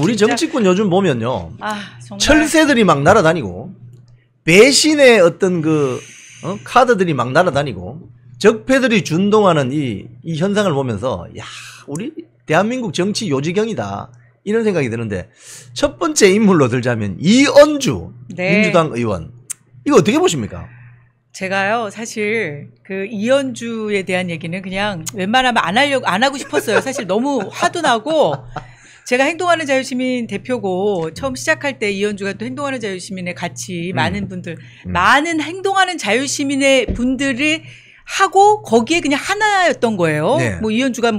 우리 정치권 요즘 보면요. 정말. 철새들이 막 날아다니고, 배신의 어떤 카드들이 막 날아다니고, 적폐들이 준동하는 이 현상을 보면서, 우리 대한민국 정치 요지경이다. 이런 생각이 드는데, 첫 번째 인물로 들자면, 이은주 민주당 의원. 이거 어떻게 보십니까? 제가요, 사실, 이현주에 대한 얘기는 그냥 웬만하면 안 하고 싶었어요. 사실 너무 화도 나고, 제가 행동하는 자유시민 대표고, 처음 시작할 때 이현주가 또 행동하는 자유시민에 같이 많은 분들, 많은 행동하는 자유시민의 분들이 하고, 거기에 그냥 하나였던 거예요. 네. 뭐 이현주가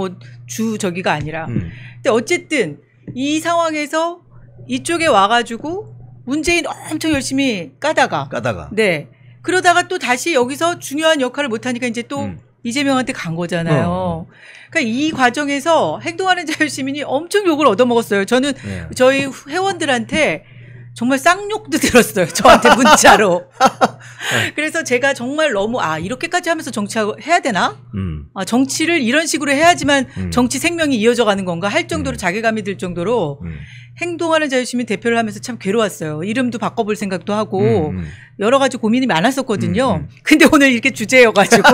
저기가 아니라. 근데 어쨌든, 이 상황에서 이쪽에 와가지고, 문재인 엄청 열심히 까다가. 네. 그러다가 또 다시 여기서 중요한 역할을 못하니까 이제 또 이재명한테 간 거잖아요. 그러니까 이 과정에서 행동하는 자유시민이 엄청 욕을 얻어먹었어요. 저는 저희 회원들한테 정말 쌍욕도 들었어요. 저한테 문자로. 그래서 제가 정말 너무 이렇게까지 하면서 정치해야 되나? 정치를 이런 식으로 해야지만 정치 생명이 이어져 가는 건가 할 정도로 자괴감이 들 정도로 행동하는 자유시민 대표를 하면서 참 괴로웠어요. 이름도 바꿔볼 생각도 하고 여러 가지 고민이 많았었거든요. 근데 오늘 이렇게 주제여가지고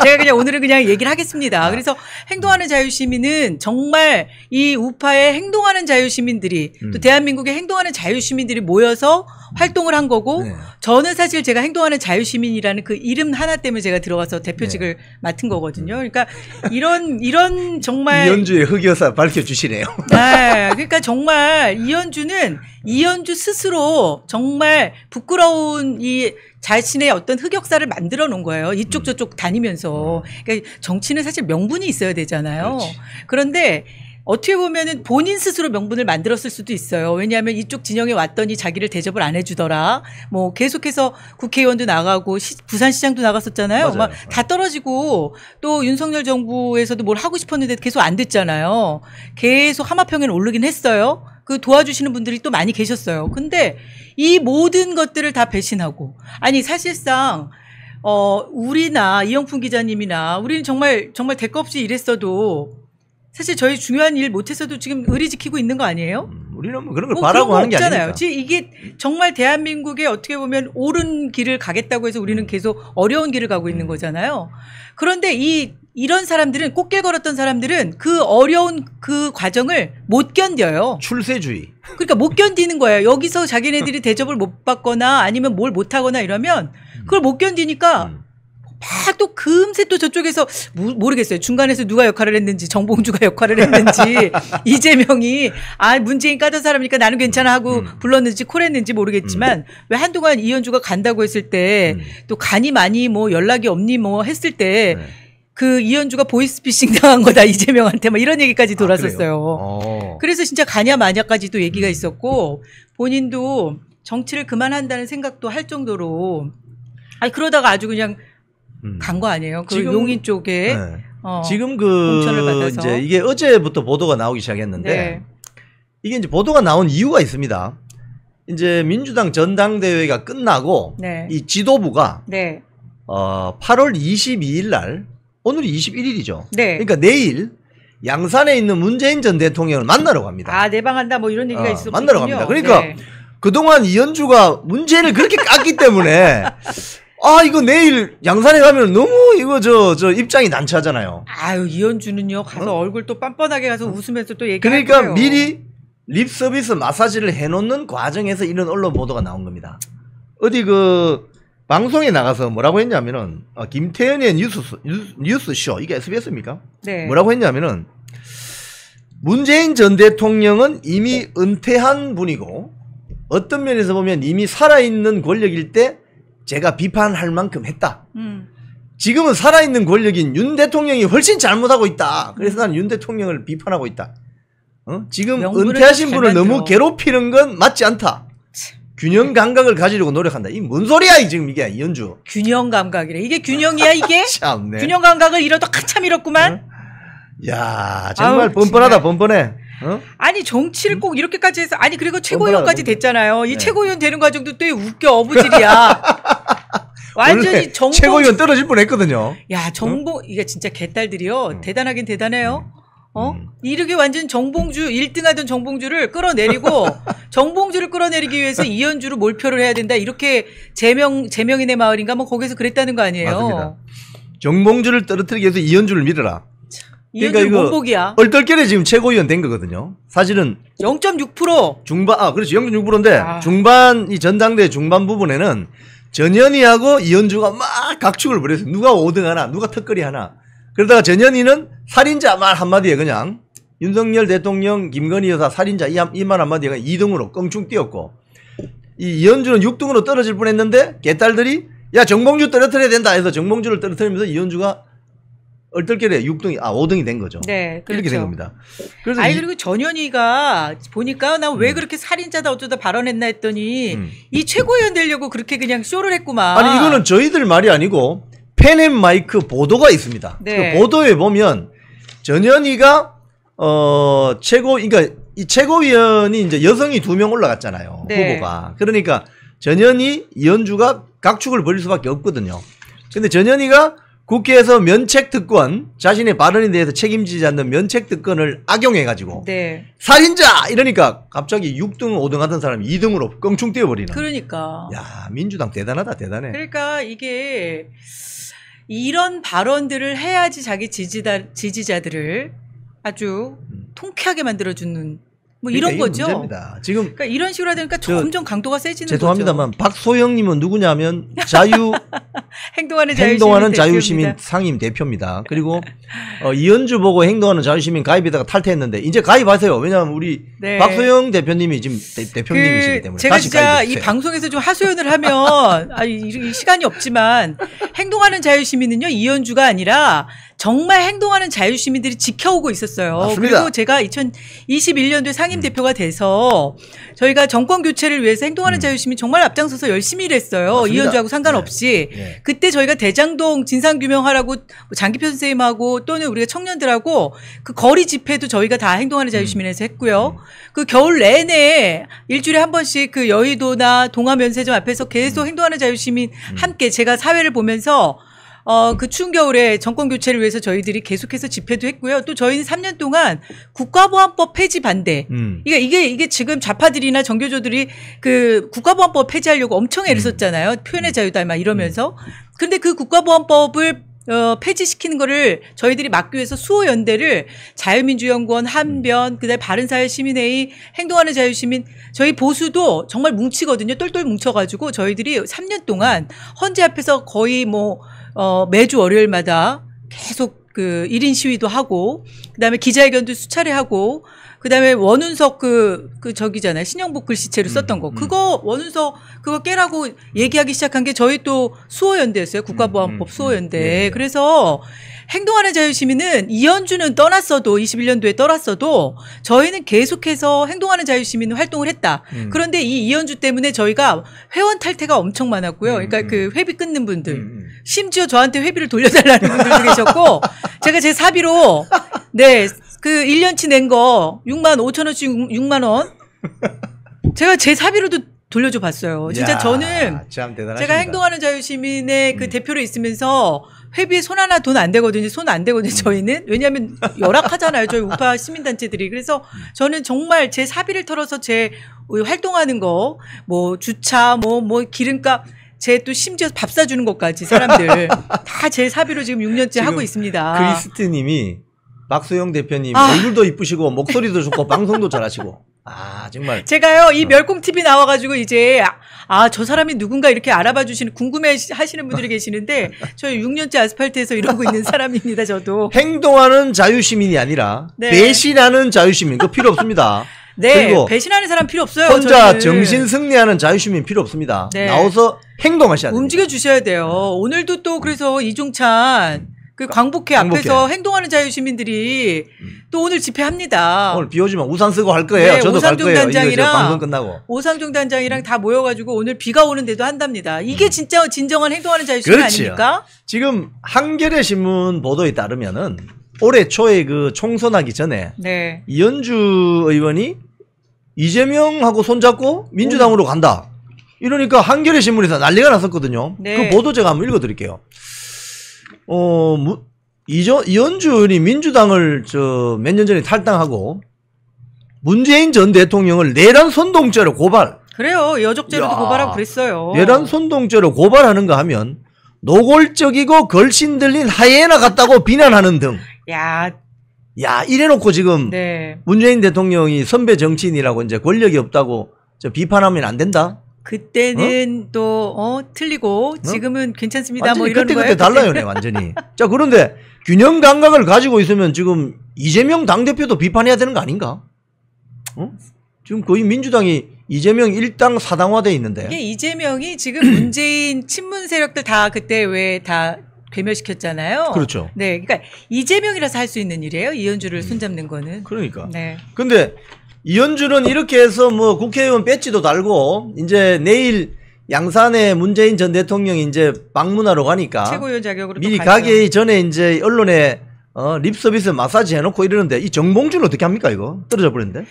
제가 그냥 오늘은 그냥 얘기를 하겠습니다. 그래서 행동하는 자유시민은 정말 이 우파의 행동하는 자유시민들이 또 대한민국의 행동하는 자유시민들이 모여서 활동을 한 거고 저는 사실 제가 행동하는 자유시민이라는 그 이름 하나 때문에 제가 들어가서 대표직을 맡은 거거든요. 그러니까 이런 정말 이현주의 흑역사 밝혀주시네요. 네, 그러니까 정말 이현주 스스로 정말 부끄러운 이 자신의 어떤 흑역사를 만들어 놓은 거예요. 이쪽 저쪽 다니면서. 그러니까 정치는 사실 명분이 있어야 되잖아요. 그렇지. 그런데 어떻게 보면은 본인 스스로 명분을 만들었을 수도 있어요. 왜냐하면 이쪽 진영에 왔더니 자기를 대접을 안 해주더라. 뭐 계속해서 국회의원도 나가고 부산시장도 나갔었잖아요. 막 다 떨어지고 또 윤석열 정부에서도 뭘 하고 싶었는데 계속 안 됐잖아요. 계속 하마평에 오르긴 했어요. 그 도와주시는 분들이 또 많이 계셨어요. 근데 이 모든 것들을 다 배신하고 사실상 우리나 이영풍 기자님이나 우리는 정말 대가 없이 일했어도 사실 저희 중요한 일 못했어도 지금 의리 지키고 있는 거 아니에요? 우리는 뭐 그런 걸 바라고 하는 게 아니잖아요. 이게 정말 대한민국에 어떻게 보면 옳은 길을 가겠다고 해서 우리는 계속 어려운 길을 가고 있는 거잖아요. 그런데 이런 사람들은 꽃길 걸었던 사람들은 그 어려운 그 과정을 못 견뎌요. 출세주의. 그러니까 못 견디는 거예요. 여기서 자기네들이 대접을 못 받거나 아니면 뭘 못하거나 이러면 그걸 못 견디니까 또 금세 또 저쪽에서 모르겠어요. 중간에서 누가 역할을 했는지 정봉주가 역할을 했는지 이재명이 문재인 까던 사람이니까 나는 괜찮아 하고 불렀는지 콜했는지 모르겠지만 왜 한동안 이현주가 간다고 했을 때 또 간이 많이 뭐 연락이 없니 뭐 했을 때 그 이현주가 보이스피싱 당한 거다 이재명한테 막 이런 얘기까지 돌았었어요. 그래서 진짜 가냐 마냐까지도 얘기가 있었고 본인도 정치를 그만한다는 생각도 할 정도로 그러다가 아주 그냥 간 거 아니에요? 그 용인 쪽에 지금 공천을 받아서 이제 이게 어제부터 보도가 나오기 시작했는데 이게 이제 보도가 나온 이유가 있습니다. 이제 민주당 전당대회가 끝나고 이 지도부가 8월 22일 날 오늘이 21일이죠. 그러니까 내일 양산에 있는 문재인 전 대통령을 만나러 갑니다. 내방한다 뭐 이런 얘기가 있었군요. 만나러 갑니다. 그러니까 그동안 이현주가 문재인을 그렇게 깠기 때문에 이거 내일 양산에 가면 너무 이거 저 입장이 난처하잖아요. 이현주는요 가서 얼굴 또 빤뻔하게 가서 웃으면서 또 얘기할 그러니까 거예요. 미리 립 서비스 마사지를 해놓는 과정에서 이런 언론 보도가 나온 겁니다. 어디 방송에 나가서 뭐라고 했냐면은 김태현의 뉴스쇼 이게 SBS입니까? 뭐라고 했냐면은 문재인 전 대통령은 이미 은퇴한 분이고 어떤 면에서 보면 이미 살아있는 권력일 때 제가 비판할 만큼 했다. 지금은 살아있는 권력인 윤 대통령이 훨씬 잘못하고 있다. 그래서 나는 윤 대통령을 비판하고 있다. 지금 은퇴하신 분을 너무 괴롭히는 건 맞지 않다. 균형 감각을 가지려고 노력한다. 이 뭔 소리야 지금 이게 이현주. 균형 감각이래. 이게 균형이야 이게? 참네. 균형 감각을 잃어도 한참 잃었구만. 야 정말 뻔뻔하다 뻔뻔해. 정치를 꼭 이렇게까지 해서 그리고 최고위원까지 됐잖아요. 이 최고위원 되는 과정도 또 웃겨 어부질이야. 완전히 최고위원 떨어질 뻔했거든요. 이게 진짜 개딸들이요. 대단하긴 대단해요. 이렇게 완전 정봉주 1등 하던 정봉주를 끌어내리고 정봉주를 끌어내리기 위해서 이현주로 몰표를 해야 된다. 이렇게 제명인의 마을인가 뭐 거기서 그랬다는 거 아니에요. 맞습니다. 정봉주를 떨어뜨리기 위해서 이현주를 밀어라. 그러니까 이거 원복이야. 얼떨결에 지금 최고위원 된 거거든요. 사실은 0.6% 중반 그렇지 0.6%인데 중반 이 전당대 중반 부분에는 전현희하고 이현주가 막 각축을 벌였어요. 누가 5등 하나, 누가 턱걸이 하나. 그러다가 전현희는 살인자 말 한마디에 그냥 윤석열 대통령, 김건희 여사 살인자 이 말 한마디에 그냥 2등으로 껑충 뛰었고 이 이현주는 6등으로 떨어질 뻔했는데 개딸들이 야 정봉주 떨어뜨려야 된다 해서 정봉주를 떨어뜨리면서 이현주가 얼떨결에 5등이 된 거죠. 네, 그렇죠. 이렇게 된 겁니다. 그래서 그리고 전현희가 보니까 난 왜 그렇게 살인자다 어쩌다 발언했나 했더니 이 최고위원 되려고 그렇게 그냥 쇼를 했구만. 아니 이거는 저희들 말이 아니고 펜앤마이크 보도가 있습니다. 네. 그 보도에 보면 전현희가 그러니까 이 최고위원이 이제 여성이 2명 올라갔잖아요. 네. 후보가. 그러니까 전현희, 이현주가 각축을 벌일 수밖에 없거든요. 근데 전현희가 국회에서 면책특권, 자신의 발언에 대해서 책임지지 않는 면책특권을 악용해가지고 네. 살인자! 이러니까 갑자기 6등, 5등 하던 사람이 2등으로 껑충 뛰어버리는. 그러니까. 야, 민주당 대단하다, 대단해. 그러니까 이게 이런 발언들을 해야지 자기 지지자들을 아주 통쾌하게 만들어주는 뭐 그러니까 이런 거죠. 문제입니다. 지금 그러니까 이런 식으로 하니까 점점 강도가 세지는 죄송합니다만 거죠. 박소영님은 누구냐면 행동하는 자유시민 상임 대표입니다. 그리고 이현주 보고 행동하는 자유시민 가입에다가 탈퇴했는데 이제 가입하세요. 왜냐하면 우리 네. 박소영 대표님이 지금 대표님이시기 때문에 제가 다시 진짜 가입해주세요. 이 방송에서 좀 하소연을 하면 이 시간이 없지만 행동하는 자유시민은요 이현주가 아니라 정말 행동하는 자유시민들이 지켜오고 있었어요. 맞습니다. 그리고 제가 2021년도에 상임 대표가 돼서 저희가 정권 교체를 위해서 행동하는 자유시민 정말 앞장서서 열심히 일했어요. 맞습니다. 이현주하고 상관없이. 네. 그때 저희가 대장동 진상규명하라고 장기표 선생님하고 또는 우리가 청년들하고 그 거리 집회도 저희가 다 행동하는 자유시민에서 했고요. 그 겨울 내내 일주일에 한 번씩 그 여의도나 동아면세점 앞에서 계속 행동하는 자유시민 함께 제가 사회를 보면서 그 추운 겨울에 정권 교체를 위해서 저희들이 계속해서 집회도 했고요. 또 저희는 3년 동안 국가보안법 폐지 반대. 이게 지금 좌파들이나 정교조들이 그 국가보안법 폐지하려고 엄청 애를 썼잖아요. 표현의 자유다 막 이러면서. 근데 그 국가보안법을 폐지시키는 거를 저희들이 막기 위해서 수호연대를 자유민주연구원, 한변, 그다음에 바른사회시민회의, 행동하는 자유시민, 저희 보수도 정말 뭉치거든요. 똘똘 뭉쳐가지고 저희들이 3년 동안 헌재 앞에서 거의 매주 월요일마다 계속 그 1인 시위도 하고, 그 다음에 기자회견도 수차례 하고, 그 다음에 원운석 저기잖아요. 신영복 글씨체로 썼던 거. 그거 원운석 그거 깨라고 얘기하기 시작한 게 저희 또 수호연대였어요. 국가보안법 수호연대. 그래서 행동하는 자유시민은 이현주는 떠났어도 21년도에 떠났어도 저희는 계속해서 행동하는 자유시민 활동을 했다. 그런데 이 이현주 때문에 저희가 회원 탈퇴가 엄청 많았고요. 그러니까 그 회비 끊는 분들. 심지어 저한테 회비를 돌려달라는 분들도 계셨고 제가 제 사비로 네. 그 1년치 낸 거 6만 5천 원씩 6만 원 제가 제 사비로도 돌려줘 봤어요. 진짜 야, 저는 참 대단하십니다. 제가 행동하는 자유시민의 그 대표로 있으면서 회비에 손 하나 돈 안 되거든요. 손 안 되거든요. 저희는. 왜냐하면 열악하잖아요. 저희 우파 시민단체들이. 그래서 저는 정말 제 사비를 털어서 제 활동하는 거 뭐 주차 뭐 기름값 제 또 심지어 밥 사주는 것까지 사람들 다 제 사비로 지금 6년째 하고 있습니다. 크리스트님이 박소영 대표님 얼굴도 이쁘시고 목소리도 좋고 방송도 잘하시고 정말 제가요 이 멸공 TV 나와가지고 이제 저 사람이 누군가 이렇게 알아봐 주시는 궁금해 하시는 분들이 계시는데 저희 6년째 아스팔트에서 이러고 있는 사람입니다. 저도 행동하는 자유시민이 아니라 네. 배신하는 자유시민 그거 필요 없습니다. 네, 그리고 배신하는 사람 필요 없어요. 혼자 저희는. 정신 승리하는 자유시민 필요 없습니다. 네. 나와서 행동하셔야 됩니다. 움직여 주셔야 돼요. 오늘도 또 그래서 이종찬 그 광복회 앞에서 행동하는 자유시민들이 또 오늘 집회합니다. 오늘 비 오지만 우산 쓰고 할 거예요. 네, 저도 갈 오상종 거예요. 단장이랑 방송 끝나고. 오상종 단장이랑 다 모여가지고 오늘 비가 오는데도 한답니다. 이게 진짜 진정한 행동하는 자유시민 아닙니까? 지금 한겨레 신문 보도에 따르면은 올해 초에 그 총선하기 전에 네. 이현주 의원이 이재명하고 손잡고 민주당으로 간다. 이러니까 한겨레 신문에서 난리가 났었거든요. 네. 그 보도 제가 한번 읽어드릴게요. 이현주 의원이 민주당을 몇 년 전에 탈당하고 문재인 전 대통령을 내란 선동죄로 고발. 그래요. 여적죄로도 고발하고 그랬어요. 내란 선동죄로 고발하는가 하면 노골적이고 걸신 들린 하이에나 같다고 비난하는 등. 야, 이래놓고 지금 네. 문재인 대통령이 선배 정치인이라고 이제 권력이 없다고 비판하면 안 된다. 그때는 또 틀리고 지금은 괜찮습니다. 뭐 이런 거예요. 그때 달라요, 네, 완전히. 자, 그런데 균형 감각을 가지고 있으면 지금 이재명 당대표도 비판해야 되는 거 아닌가? 지금 거의 민주당이 이재명 일당 사당화돼 있는데. 이게 이재명이 지금 문재인 친문 세력들 다 그때 왜 다 괴멸시켰잖아요. 그렇죠. 네, 그러니까 이재명이라서 할 수 있는 일이에요. 이현주를 손잡는 거는. 그러니까. 네. 근데 이현주는 이렇게 해서 뭐 국회의원 배지도 달고 이제 내일 양산에 문재인 전 대통령이 이제 방문하러 가니까 최고위원 자격으로 미리 가기 전에 이제 언론에 립서비스 마사지 해놓고 이러는데 이 정봉주는 어떻게 합니까 이거? 떨어져 버렸는데.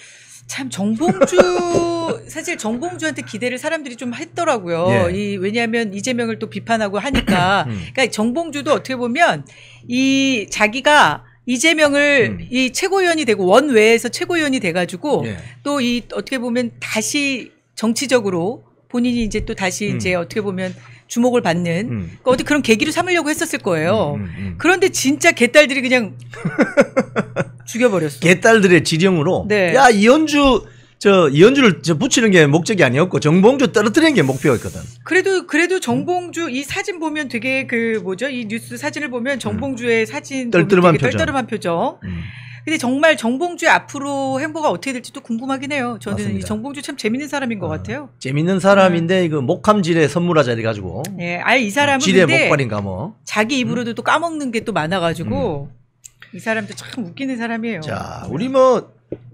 참 정봉주 사실 정봉주한테 기대를 사람들이 좀 했더라고요. 예. 왜냐하면 이재명을 또 비판하고 하니까. 그러니까 정봉주도 어떻게 보면 이 자기가 이재명을 이 최고위원이 되고 원외에서 최고위원이 돼가지고 또 이 어떻게 보면 다시 정치적으로 본인이 이제 또 다시 이제 어떻게 보면 주목을 받는 그러니까 어디 그런 계기로 삼으려고 했었을 거예요. 그런데 진짜 개딸들이 그냥 죽여버렸어. 개딸들의 지령으로. 네. 야 이현주를 붙이는 게 목적이 아니었고 정봉주 떨어뜨리는 게 목표였거든. 그래도 정봉주 이 사진 보면 되게 이 뉴스 사진을 보면 정봉주의 사진 떨떠름한 되게 떨떠름한 표정. 근데 정말 정봉주의 앞으로 행보가 어떻게 될지 또 궁금하긴 해요. 저는 맞습니다. 이 정봉주 참 재밌는 사람인 것 같아요. 재밌는 사람인데 이거 목함질에 선물하자 이래가지고. 네, 이 사람은 질의 목발인가 뭐. 자기 입으로도 또 까먹는 게 또 많아가지고 이 사람도 참 웃기는 사람이에요. 자, 우리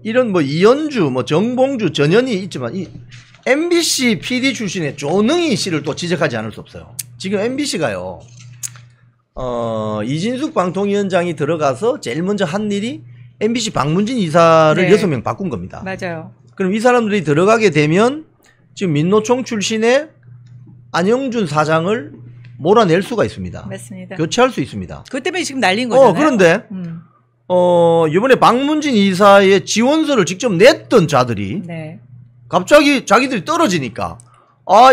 이런 이현주, 정봉주, 전현희 있지만 이 MBC PD 출신의 조능희 씨를 또 지적하지 않을 수 없어요. 지금 MBC가요. 이진숙 방통위원장이 들어가서 제일 먼저 한 일이 MBC 박문진 이사를 6명 바꾼 겁니다. 맞아요. 그럼 이 사람들이 들어가게 되면 지금 민노총 출신의 안영준 사장을 몰아낼 수가 있습니다. 맞습니다. 교체할 수 있습니다. 그것 때문에 지금 날린 거잖아요. 그런데 이번에 박문진 이사의 지원서를 직접 냈던 자들이 갑자기 자기들이 떨어지니까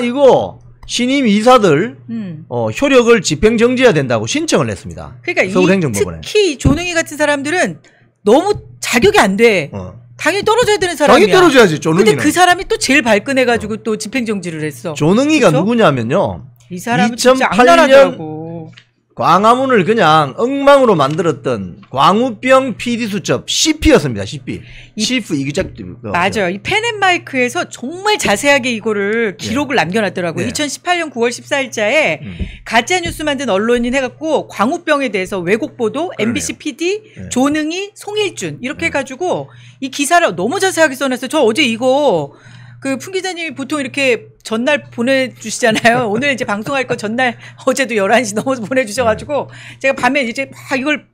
이거 신임 이사들 효력을 집행정지해야 된다고 신청을 했습니다. 그러니까 서울행정법원에. 특히 조능희 같은 사람들은 너무 자격이 안 돼. 당연히 떨어져야 되는 사람이야. 당연히 떨어져야지. 조능희는. 근데 그 사람이 또 제일 발끈해가지고 또 집행정지를 했어. 조능희가 그렇죠? 누구냐면요. 이 사람은 2008년 광화문을 그냥 엉망으로 만들었던 광우병 PD 수첩 CP였습니다. CP. CF 이기작. 맞아요. 이 펜앤마이크에서 정말 자세하게 이거를 기록을 남겨놨더라고요. 2018년 9월 14일자에 가짜뉴스 만든 언론인 해갖고 광우병에 대해서 왜곡 보도, MBC PD, 조능희, 송일준 이렇게 해가지고 이 기사를 너무 자세하게 써놨어요. 저 어제 이거 품 기자님이 보통 이렇게 전날 보내주시잖아요. 오늘 이제 방송할 거 전날 어제도 11시 넘어서 보내주셔가지고 제가 밤에 이제 이걸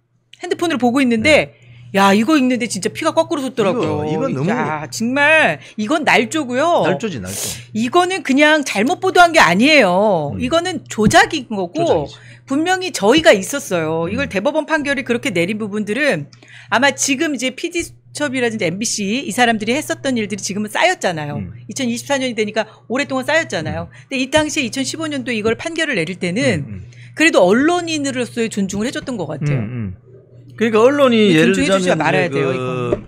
핸드폰으로 보고 있는데 야 이거 읽는데 진짜 피가 거꾸로 솟더라고요. 이건 너무 정말 이건 날조고요. 날조지 날조. 이거는 그냥 잘못 보도한 게 아니에요. 이거는 조작인 거고 조작이지. 분명히 저희가 있었어요. 이걸 대법원 판결이 그렇게 내린 부분들은 아마 지금 이제 PD수첩이라든지 MBC 이 사람들이 했었던 일들이 지금은 쌓였잖아요. 2024년이 되니까 오랫동안 쌓였잖아요. 근데 이 당시에 2015년도 이걸 판결을 내릴 때는 그래도 언론인으로서의 존중을 해줬던 것 같아요. 그러니까 언론이 예를 들자면 말아야 돼요.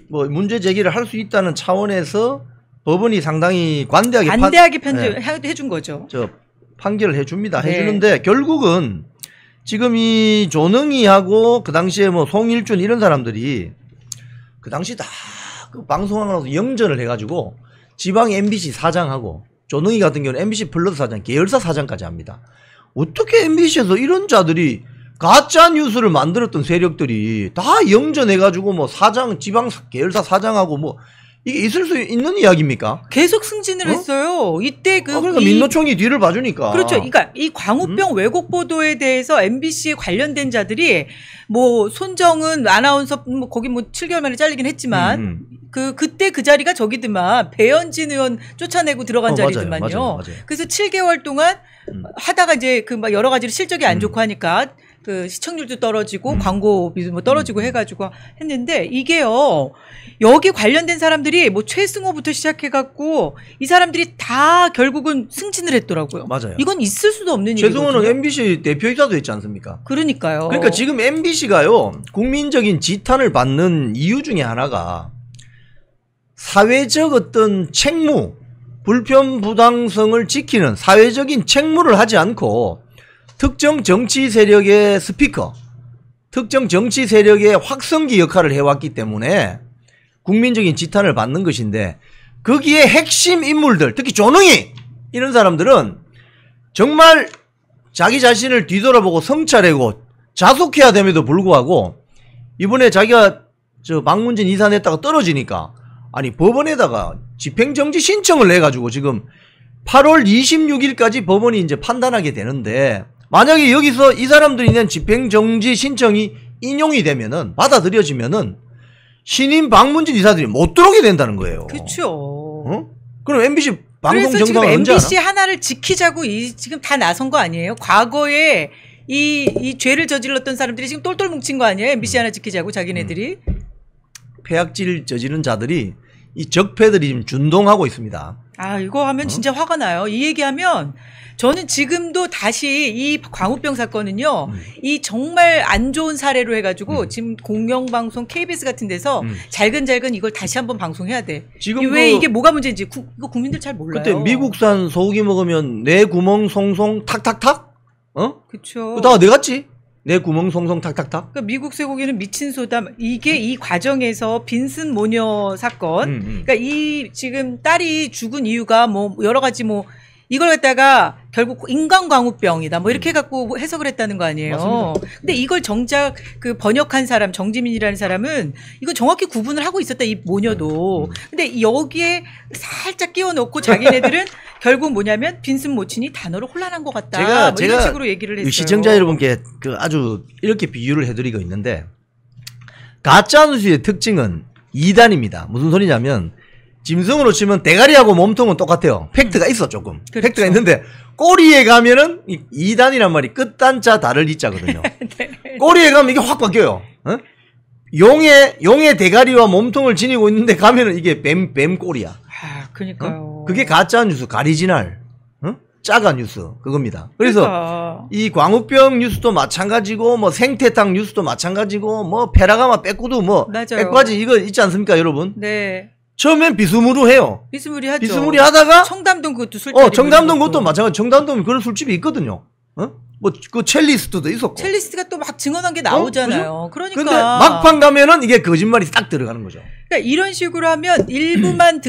문제 제기를 할 수 있다는 차원에서 법원이 상당히 관대하게 해준 거죠. 판결을 해줍니다. 해주는데 결국은 지금 이 조능희하고 그 당시에 송일준 이런 사람들이 그 당시 다 그 방송하면서 영전을 해가지고 지방 MBC 사장하고 조능희 같은 경우는 MBC 플러스 사장, 계열사 사장까지 합니다. 어떻게 MBC에서 이런 자들이 가짜 뉴스를 만들었던 세력들이 다 영전해가지고 사장, 지방 계열사 사장하고 이게 있을 수 있는 이야기입니까? 계속 승진을 했어요. 이때 그러니까 민노총이 뒤를 봐주니까. 그렇죠. 그러니까 이 광우병 왜곡 보도에 대해서 MBC에 관련된 자들이 손정은 아나운서 거기 7개월 만에 잘리긴 했지만 그때 그 자리가 저기더만 배현진 의원 쫓아내고 들어간 자리더만요. 맞아요. 그래서 7개월 동안 하다가 이제 여러 가지로 실적이 안 좋고 하니까 그 시청률도 떨어지고 광고비도 뭐 떨어지고 해가지고 했는데 이게요 여기 관련된 사람들이 뭐 최승호부터 시작해갖고 이 사람들이 다 결국은 승진을 했더라고요. 맞아요. 이건 있을 수도 없는 일이거든요. 최승호는 MBC 대표이사도 했지 않습니까? 그러니까요. 그러니까 지금 MBC가요 국민적인 지탄을 받는 이유 중에 하나가 사회적 어떤 책무, 불편부당성을 지키는 사회적인 책무를 하지 않고 특정 정치 세력의 스피커, 특정 정치 세력의 확성기 역할을 해왔기 때문에 국민적인 지탄을 받는 것인데 거기에 핵심 인물들, 특히 조능희 이런 사람들은 정말 자기 자신을 뒤돌아보고 성찰하고 자숙해야 됨에도 불구하고 이번에 자기가 저 박문진 이사 냈다가 떨어지니까 아니 법원에다가 집행정지 신청을 내가지고 지금 8월 26일까지 법원이 이제 판단하게 되는데 만약에 여기서 이 사람들이 낸 집행정지 신청이 인용이 되면은 받아들여지면은 신임 박문진 이사들이 못 들어오게 된다는 거예요. 그렇죠. 어? 그럼 MBC 방송 정상을 언제 MBC 하나? 하나를 지키자고 지금 다 나선 거 아니에요? 과거에 이 죄를 저질렀던 사람들이 지금 똘똘 뭉친 거 아니에요? MBC 하나 지키자고 자기네들이. 폐악질 저지른 자들이 이 적폐들이 지금 준동하고 있습니다. 아 이거 하면 진짜 화가 나요. 이 얘기하면 저는 지금도 다시 이 광우병 사건은요. 이 정말 안 좋은 사례로 해가지고 지금 공영방송 KBS 같은 데서 잘근잘근 이걸 다시 한번 방송해야 돼. 지금 왜 이게 뭐가 문제인지 이거 국민들 잘 몰라요. 그때 미국산 소고기 먹으면 내 구멍 송송 탁탁탁? 어? 그쵸. 다 어디 갔지? 내 구멍 송송 탁탁탁? 그러니까 미국 쇠고기는 미친 소다. 이게 이 과정에서 빈슨 모녀 사건. 그러니까 이 지금 딸이 죽은 이유가 뭐 여러 가지 뭐 이걸 갖다가 결국 인간광우병이다 뭐 이렇게 갖고 해석을 했다는 거 아니에요. 맞습니다. 근데 이걸 정작 그 번역한 사람 정지민이라는 사람은 이거 정확히 구분을 하고 있었다 이 모녀도. 근데 여기에 살짝 끼워 넣고 자기네들은 결국 뭐냐면 빈슨 모친이 단어로 혼란한 것 같다. 뭐 이런 식으로 얘기를 했어요. 시청자 여러분께 그 아주 이렇게 비유를 해드리고 있는데 가짜 뉴스의 특징은 2단입니다. 무슨 소리냐면 짐승으로 치면 대가리하고 몸통은 똑같아요. 팩트가 있어 조금. 그렇죠. 팩트가 있는데 꼬리에 가면은 2단이란 말이 끝단자 다를 이자거든요. 네. 꼬리에 가면 이게 확 바뀌어요. 어? 용의 대가리와 몸통을 지니고 있는데 가면은 이게 뱀 꼬리야. 아, 그러니까요. 어? 그게 가짜 뉴스, 가리지날, 어? 짜가 뉴스 그겁니다. 그래서 그러니까. 이 광우병 뉴스도 마찬가지고 뭐 생태탕 뉴스도 마찬가지고 뭐 페라가마 빼꾸도 뭐 빼까지 이거 있지 않습니까, 여러분? 네. 처음엔 비스무리해요. 비스무리하죠. 비스무리하다가 청담동 그것도 술집이 청담동 그것도 마찬가지. 청담동 그런 술집이 있거든요. 어? 뭐 그 첼리스트도 있었고. 첼리스트가 또 막 증언한 게 나오잖아요. 그러니까. 근데 막판 가면은 이게 거짓말이 딱 들어가는 거죠. 그러니까 이런 식으로 하면 일부만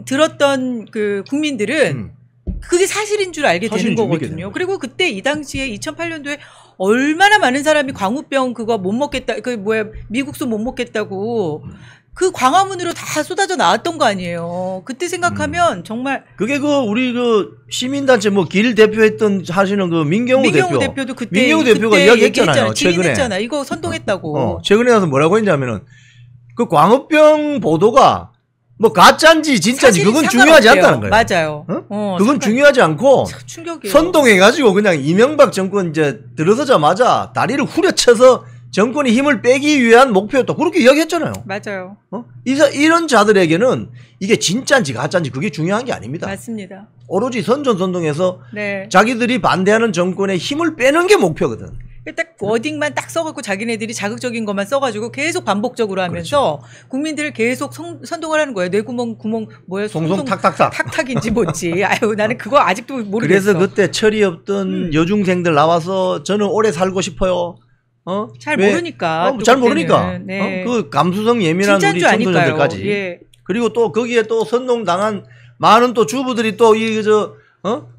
들었던 그 국민들은 그게 사실인 줄 알게 되는 거거든요. 그리고 그때 이 당시에 2008년도에 얼마나 많은 사람이 광우병 그거 못 먹겠다, 그 뭐야 미국소 못 먹겠다고. 그 광화문으로 다 쏟아져 나왔던 거 아니에요. 그때 생각하면 정말 그게 그 우리 그 시민단체 뭐 길 대표했던 하시는 그 민경우 대표도 그때 민경우 대표가 이야기했잖아요. 증인했잖아. 이거 선동했다고. 최근에 가서 뭐라고 했냐면은 그 광우병 보도가 뭐 가짜인지 진짜인지 그건 중요하지 않다는 거예요. 맞아요. 그건 중요하지 않고 충격이에요. 선동해가지고 그냥 이명박 정권 이제 들어서자마자 다리를 후려쳐서 정권이 힘을 빼기 위한 목표였다. 그렇게 이야기했잖아요. 맞아요. 이런 자들에게는 이게 진짜인지 가짜인지 그게 중요한 게 아닙니다. 맞습니다. 오로지 선전선동해서 네. 자기들이 반대하는 정권의 힘을 빼는 게 목표거든. 딱 워딩만 딱 써갖고 자기네들이 자극적인 것만 써가지고 계속 반복적으로 하면서 그렇죠. 국민들을 계속 선동을 하는 거예요. 내 구멍 뭐야? 송송 탁탁탁. 탁탁인지 뭔지. 아유 나는 그거 아직도 모르겠어. 그래서 그때 철이 없던 여중생들 나와서 저는 오래 살고 싶어요. 잘 모르니까. 잘 모르니까. 네. 그 감수성 예민한 우리 청소년들까지. 예. 그리고 또 거기에 또 선동당한 많은 또 주부들이 또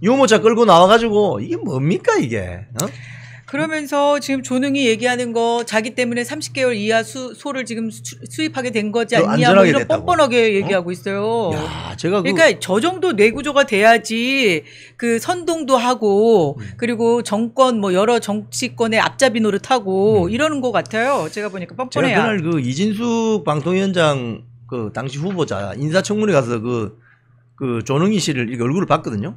유모차 끌고 나와가지고 이게 뭡니까 이게? 그러면서 지금 조능이 얘기하는 거 자기 때문에 30개월 이하 소를 지금 수입하게 된 거지 않냐 뭐 이런 됐다고. 뻔뻔하게 얘기하고 있어요. 야, 제가 그러니까 저 정도 뇌구조가 돼야지 그 선동도 하고 그리고 정권 뭐 여러 정치권의 앞잡이 노릇하고 이러는 것 같아요. 제가 보니까 뻔뻔해요. 제가 그날 그 이진숙 방통위원장 그 당시 후보자 인사청문회 가서 그 조능희 씨를 이렇게 얼굴을 봤거든요.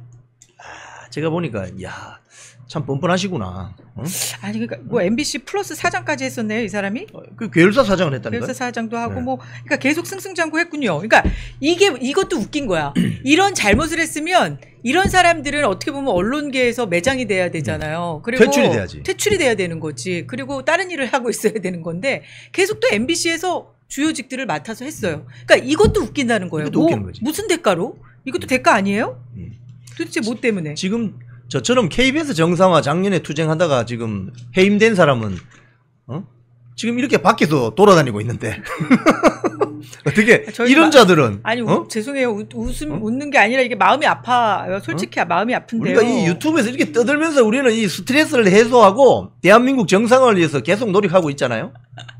제가 보니까 야 참 뻔뻔하시구나. 어? 아니 그러니까 뭐 MBC 플러스 사장까지 했었네요, 이 사람이. 그 계열사 사장을 했다니까요. 계열사 사장도 하고 네. 뭐 그러니까 계속 승승장구했군요. 그러니까 이것도 웃긴 거야. 이런 잘못을 했으면 이런 사람들은 어떻게 보면 언론계에서 매장이 돼야 되잖아요. 그리고 퇴출이 돼야지. 퇴출이 돼야 되는 거지. 그리고 다른 일을 하고 있어야 되는 건데 계속 또 MBC에서 주요직들을 맡아서 했어요. 그러니까 이것도 웃긴다는 거예요. 이것도 웃기는 거지. 무슨 대가로? 이것도 대가 아니에요? 도대체 뭐 때문에? 지금 저처럼 KBS 정상화 작년에 투쟁하다가 지금 해임된 사람은 지금 이렇게 밖에서 돌아다니고 있는데 어떻게 이런 자들은 아니 죄송해요. 웃는 게 아니라 이게 마음이 아파요. 솔직히 마음이 아픈데요. 우리가 이 유튜브에서 이렇게 떠들면서 우리는 이 스트레스를 해소하고 대한민국 정상화를 위해서 계속 노력하고 있잖아요.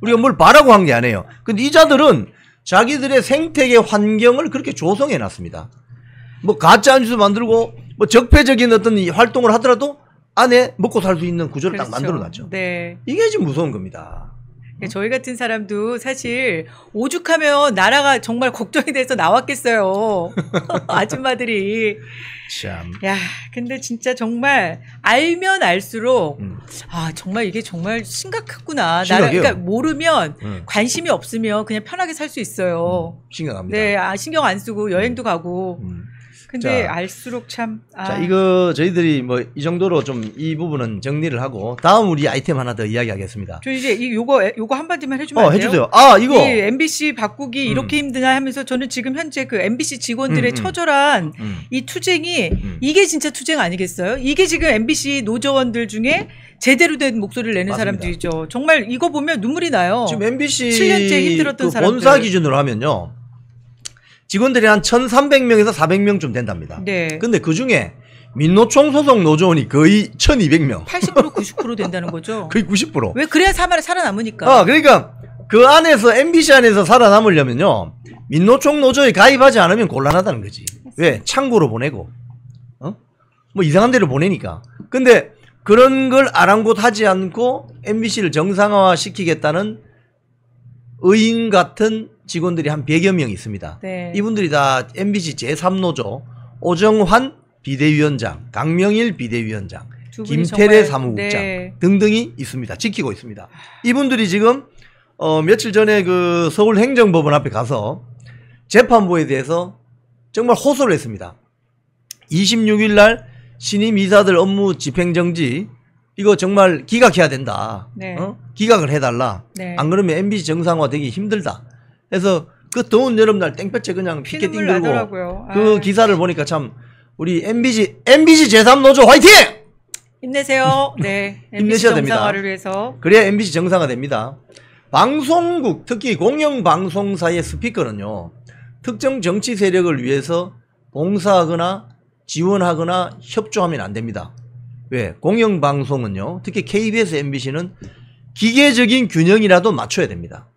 우리가 뭘 바라고 한 게 아니에요. 근데 이 자들은 자기들의 생태계 환경을 그렇게 조성해 놨습니다. 뭐 가짜 뉴스 만들고 뭐 적폐적인 어떤 이 활동을 하더라도 안에 먹고 살 수 있는 구조를 그렇죠. 딱 만들어 놨죠. 네. 이게 지금 무서운 겁니다. 저희 같은 사람도 사실 오죽하면 나라가 정말 걱정이 돼서 나왔겠어요. 아줌마들이. 참. 야, 근데 진짜 정말 알면 알수록 정말 이게 정말 심각하구나. 나라 그러니까 모르면 관심이 없으면 그냥 편하게 살 수 있어요. 심각합니다. 네, 신경 안 쓰고 여행도 가고. 근데 자, 알수록 참. 자, 이거 저희들이 뭐 이 정도로 좀 이 부분은 정리를 하고 다음 우리 아이템 하나 더 이야기하겠습니다. 저 이제 요거 한마디만 해주면 안 돼요? 해주세요. 이거. 이 MBC 바꾸기 이렇게 힘드냐 하면서 저는 지금 현재 그 MBC 직원들의 처절한 이 투쟁이 이게 진짜 투쟁 아니겠어요? 이게 지금 MBC 노조원들 중에 제대로 된 목소리를 내는 맞습니다. 사람들이죠. 정말 이거 보면 눈물이 나요. 지금 MBC 7년째 힘들었던 그 사람들. 본사 기준으로 하면요. 직원들이 한 1,300명에서 400명쯤 된답니다. 네. 근데 그 중에 민노총 소속 노조원이 거의 1,200명. 80% 90% 된다는 거죠. 거의 90%. 왜 그래야 살아남으니까. 그러니까 그 안에서 MBC 안에서 살아남으려면요. 민노총 노조에 가입하지 않으면 곤란하다는 거지. 왜? 창고로 보내고. 뭐 이상한 데로 보내니까. 근데 그런 걸 아랑곳하지 않고 MBC를 정상화 시키겠다는 의인 같은 직원들이 한 100여 명 있습니다. 네. 이분들이 다 MBC 제3노조 오정환 비대위원장, 강명일 비대위원장, 김태래 사무국장 네. 등등이 있습니다. 지키고 있습니다. 이분들이 지금 며칠 전에 그 서울행정법원 앞에 가서 재판부에 대해서 정말 호소를 했습니다. 26일 날 신임 이사들 업무 집행정지 이거 정말 기각해야 된다. 네. 기각을 해달라. 네. 안 그러면 MBC 정상화 되기 힘들다. 그래서 그 더운 여름날 땡볕에 그냥 피켓팅 들고 그 기사를 보니까 참 우리 MBC 제3노조 화이팅! 힘내세요. 네. 힘내셔야 됩니다. 정상화를 위해서. 그래야 MBC 정상화 됩니다. 방송국 특히 공영방송사의 스피커는요. 특정 정치 세력을 위해서 봉사하거나 지원하거나 협조하면 안 됩니다. 왜? 공영방송은요. 특히 KBS, MBC는 기계적인 균형이라도 맞춰야 됩니다.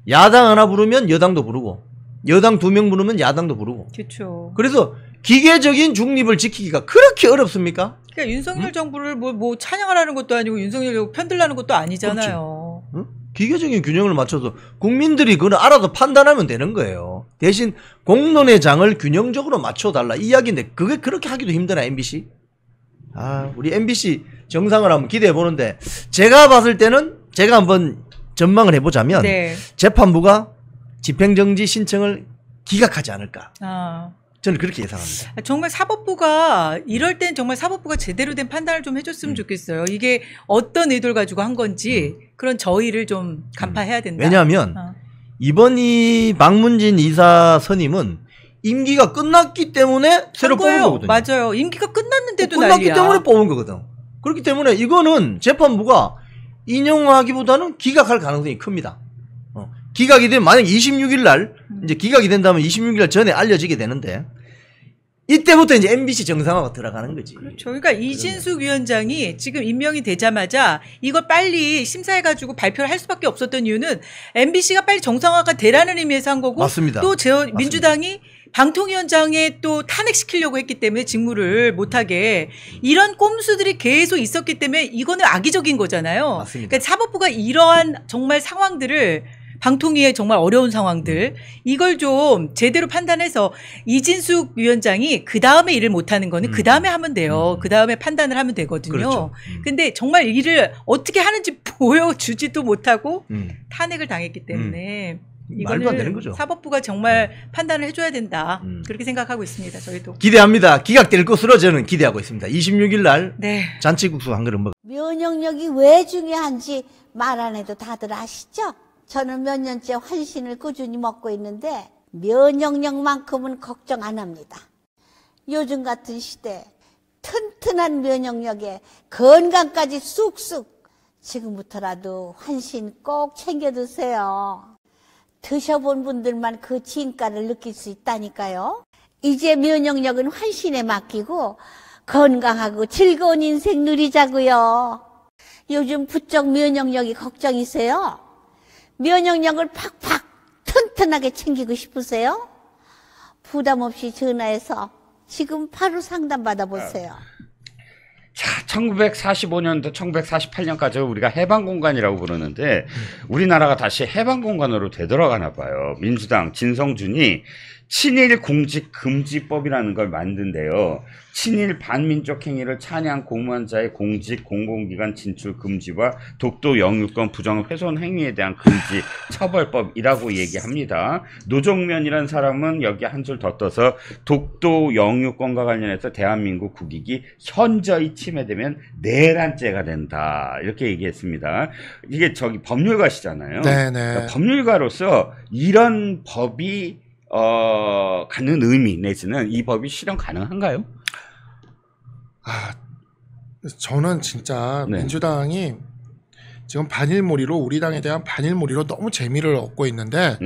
야당 하나 부르면 여당도 부르고 여당 2명 부르면 야당도 부르고. 그렇죠. 그래서 기계적인 중립을 지키기가 그렇게 어렵습니까? 그러니까 윤석열 정부를 뭐 찬양하라는 것도 아니고 윤석열 편들라는 것도 아니잖아요. 그렇죠. 기계적인 균형을 맞춰서 국민들이 그걸 알아서 판단하면 되는 거예요. 대신 공론의 장을 균형적으로 맞춰달라 이야기인데 그게 그렇게 하기도 힘드나 MBC? 우리 MBC 정상을 한번 기대해 보는데 제가 봤을 때는 제가 한번 전망을 해보자면 네. 재판부가 집행정지 신청을 기각하지 않을까. 저는 그렇게 예상합니다. 정말 사법부가 이럴 땐 정말 사법부가 제대로 된 판단을 좀 해줬으면 좋겠어요. 이게 어떤 의도를 가지고 한 건지 그런 저의를 좀 간파해야 된다. 왜냐하면 이번 이 박문진 이사 선임은 임기가 끝났기 때문에 새로 뽑은 거거든요. 맞아요. 임기가 끝났는데도 끝났기 난리야. 때문에 뽑은 거거든. 그렇기 때문에 이거는 재판부가 인용하기보다는 기각할 가능성이 큽니다. 기각이 되면 만약 26일 날 이제 기각이 된다면 26일 날 전에 알려지게 되는데 이때부터 이제 MBC 정상화가 들어가는 거지. 그렇죠. 그러니까 이진숙 위원장이 지금 임명이 되자마자 이걸 빨리 심사해가지고 발표를 할 수밖에 없었던 이유는 MBC가 빨리 정상화가 되라는 의미에서 한 거고. 맞습니다. 또 민주당이 방통위원장에 또 탄핵시키려고 했기 때문에 직무를 못하게 이런 꼼수들이 계속 있었기 때문에 이거는 악의적인 거잖아요. 맞습니다. 그러니까 사법부가 이러한 정말 상황들을 방통위의 정말 어려운 상황들 이걸 좀 제대로 판단해서 이진숙 위원장이 그 다음에 일을 못하는 거는 그 다음에 하면 돼요. 그 다음에 판단을 하면 되거든요. 그렇죠. 근데 정말 일을 어떻게 하는지 보여주지도 못하고 탄핵을 당했기 때문에 말도 안 되는 거죠. 사법부가 정말 판단을 해줘야 된다. 그렇게 생각하고 있습니다. 저희도. 기대합니다. 기각될 것으로 저는 기대하고 있습니다. 26일 날 네. 잔치국수 한 그릇 먹. 면역력이 왜 중요한지 말 안 해도 다들 아시죠? 저는 몇 년째 환신을 꾸준히 먹고 있는데 면역력만큼은 걱정 안 합니다. 요즘 같은 시대 튼튼한 면역력에 건강까지 쑥쑥 지금부터라도 환신 꼭 챙겨 드세요. 드셔본 분들만 그 진가를 느낄 수 있다니까요. 이제 면역력은 환신에 맡기고 건강하고 즐거운 인생 누리자고요. 요즘 부쩍 면역력이 걱정이세요? 면역력을 팍팍 튼튼하게 챙기고 싶으세요? 부담 없이 전화해서 지금 바로 상담 받아보세요. 자, 1945년도 1948년까지 우리가 해방공간이라고 부르는데 우리나라가 다시 해방공간으로 되돌아가나 봐요. 민주당 진성준이 친일 공직 금지법이라는 걸 만든대요. 친일 반민족 행위를 찬양 공무원자의 공직 공공기관 진출 금지와 독도 영유권 부정 훼손 행위에 대한 금지 처벌법이라고 얘기합니다. 노종면이라는 사람은 여기 한 줄 더 떠서 독도 영유권과 관련해서 대한민국 국익이 현저히 침해되면 내란죄가 된다 이렇게 얘기했습니다. 이게 저기 법률가시잖아요. 네네. 그러니까 법률가로서 이런 법이 갖는 의미 내지는 이 법이 실현 가능한가요? 저는 진짜 네. 민주당이 지금 반일몰이로 우리 당에 대한 반일몰이로 너무 재미를 얻고 있는데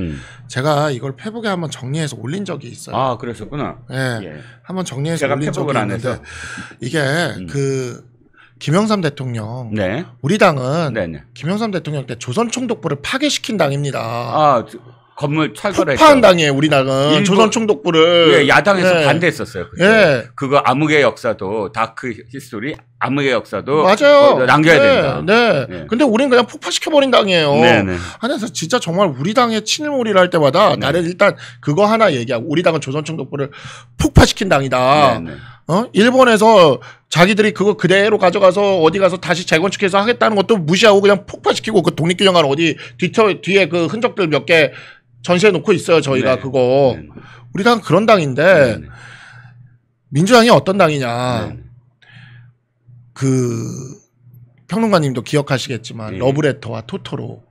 제가 이걸 페북에 한번 정리해서 올린 적이 있어요. 아, 그러셨구나. 예. 예. 한번 정리해서 제가 올린 적이 페북을 안 있는데 해서. 이게 그 김영삼 대통령 네. 우리 당은 네네. 김영삼 대통령 때 조선총독부를 파괴시킨 당입니다. 아, 건물 철거를 폭파한 했죠. 당이에요, 우리 당은. 일본- 조선총독부를. 예, 야당에서 예. 반대했었어요. 그때. 예. 그거 암흑의 역사도 다크 히스토리 암흑의 역사도 맞아요. 남겨야 네, 된다. 네. 네. 근데 우린 그냥 폭파시켜버린 당이에요. 네네. 그래서 진짜 정말 우리 당의 친일몰이를 할 때마다 나는 일단 그거 하나 얘기하고 우리 당은 조선총독부를 폭파시킨 당이다. 네네. 일본에서 자기들이 그거 그대로 가져가서 어디 가서 다시 재건축해서 하겠다는 것도 무시하고 그냥 폭파시키고 그 독립기념관 어디 뒤에 그 흔적들 몇 개 전시해 놓고 있어요. 저희가 네. 그거. 네네. 우리 당은 그런 당인데 네네. 민주당이 어떤 당이냐. 네네. 그 평론가님도 기억하시겠지만 네. 러브레터와 토토로.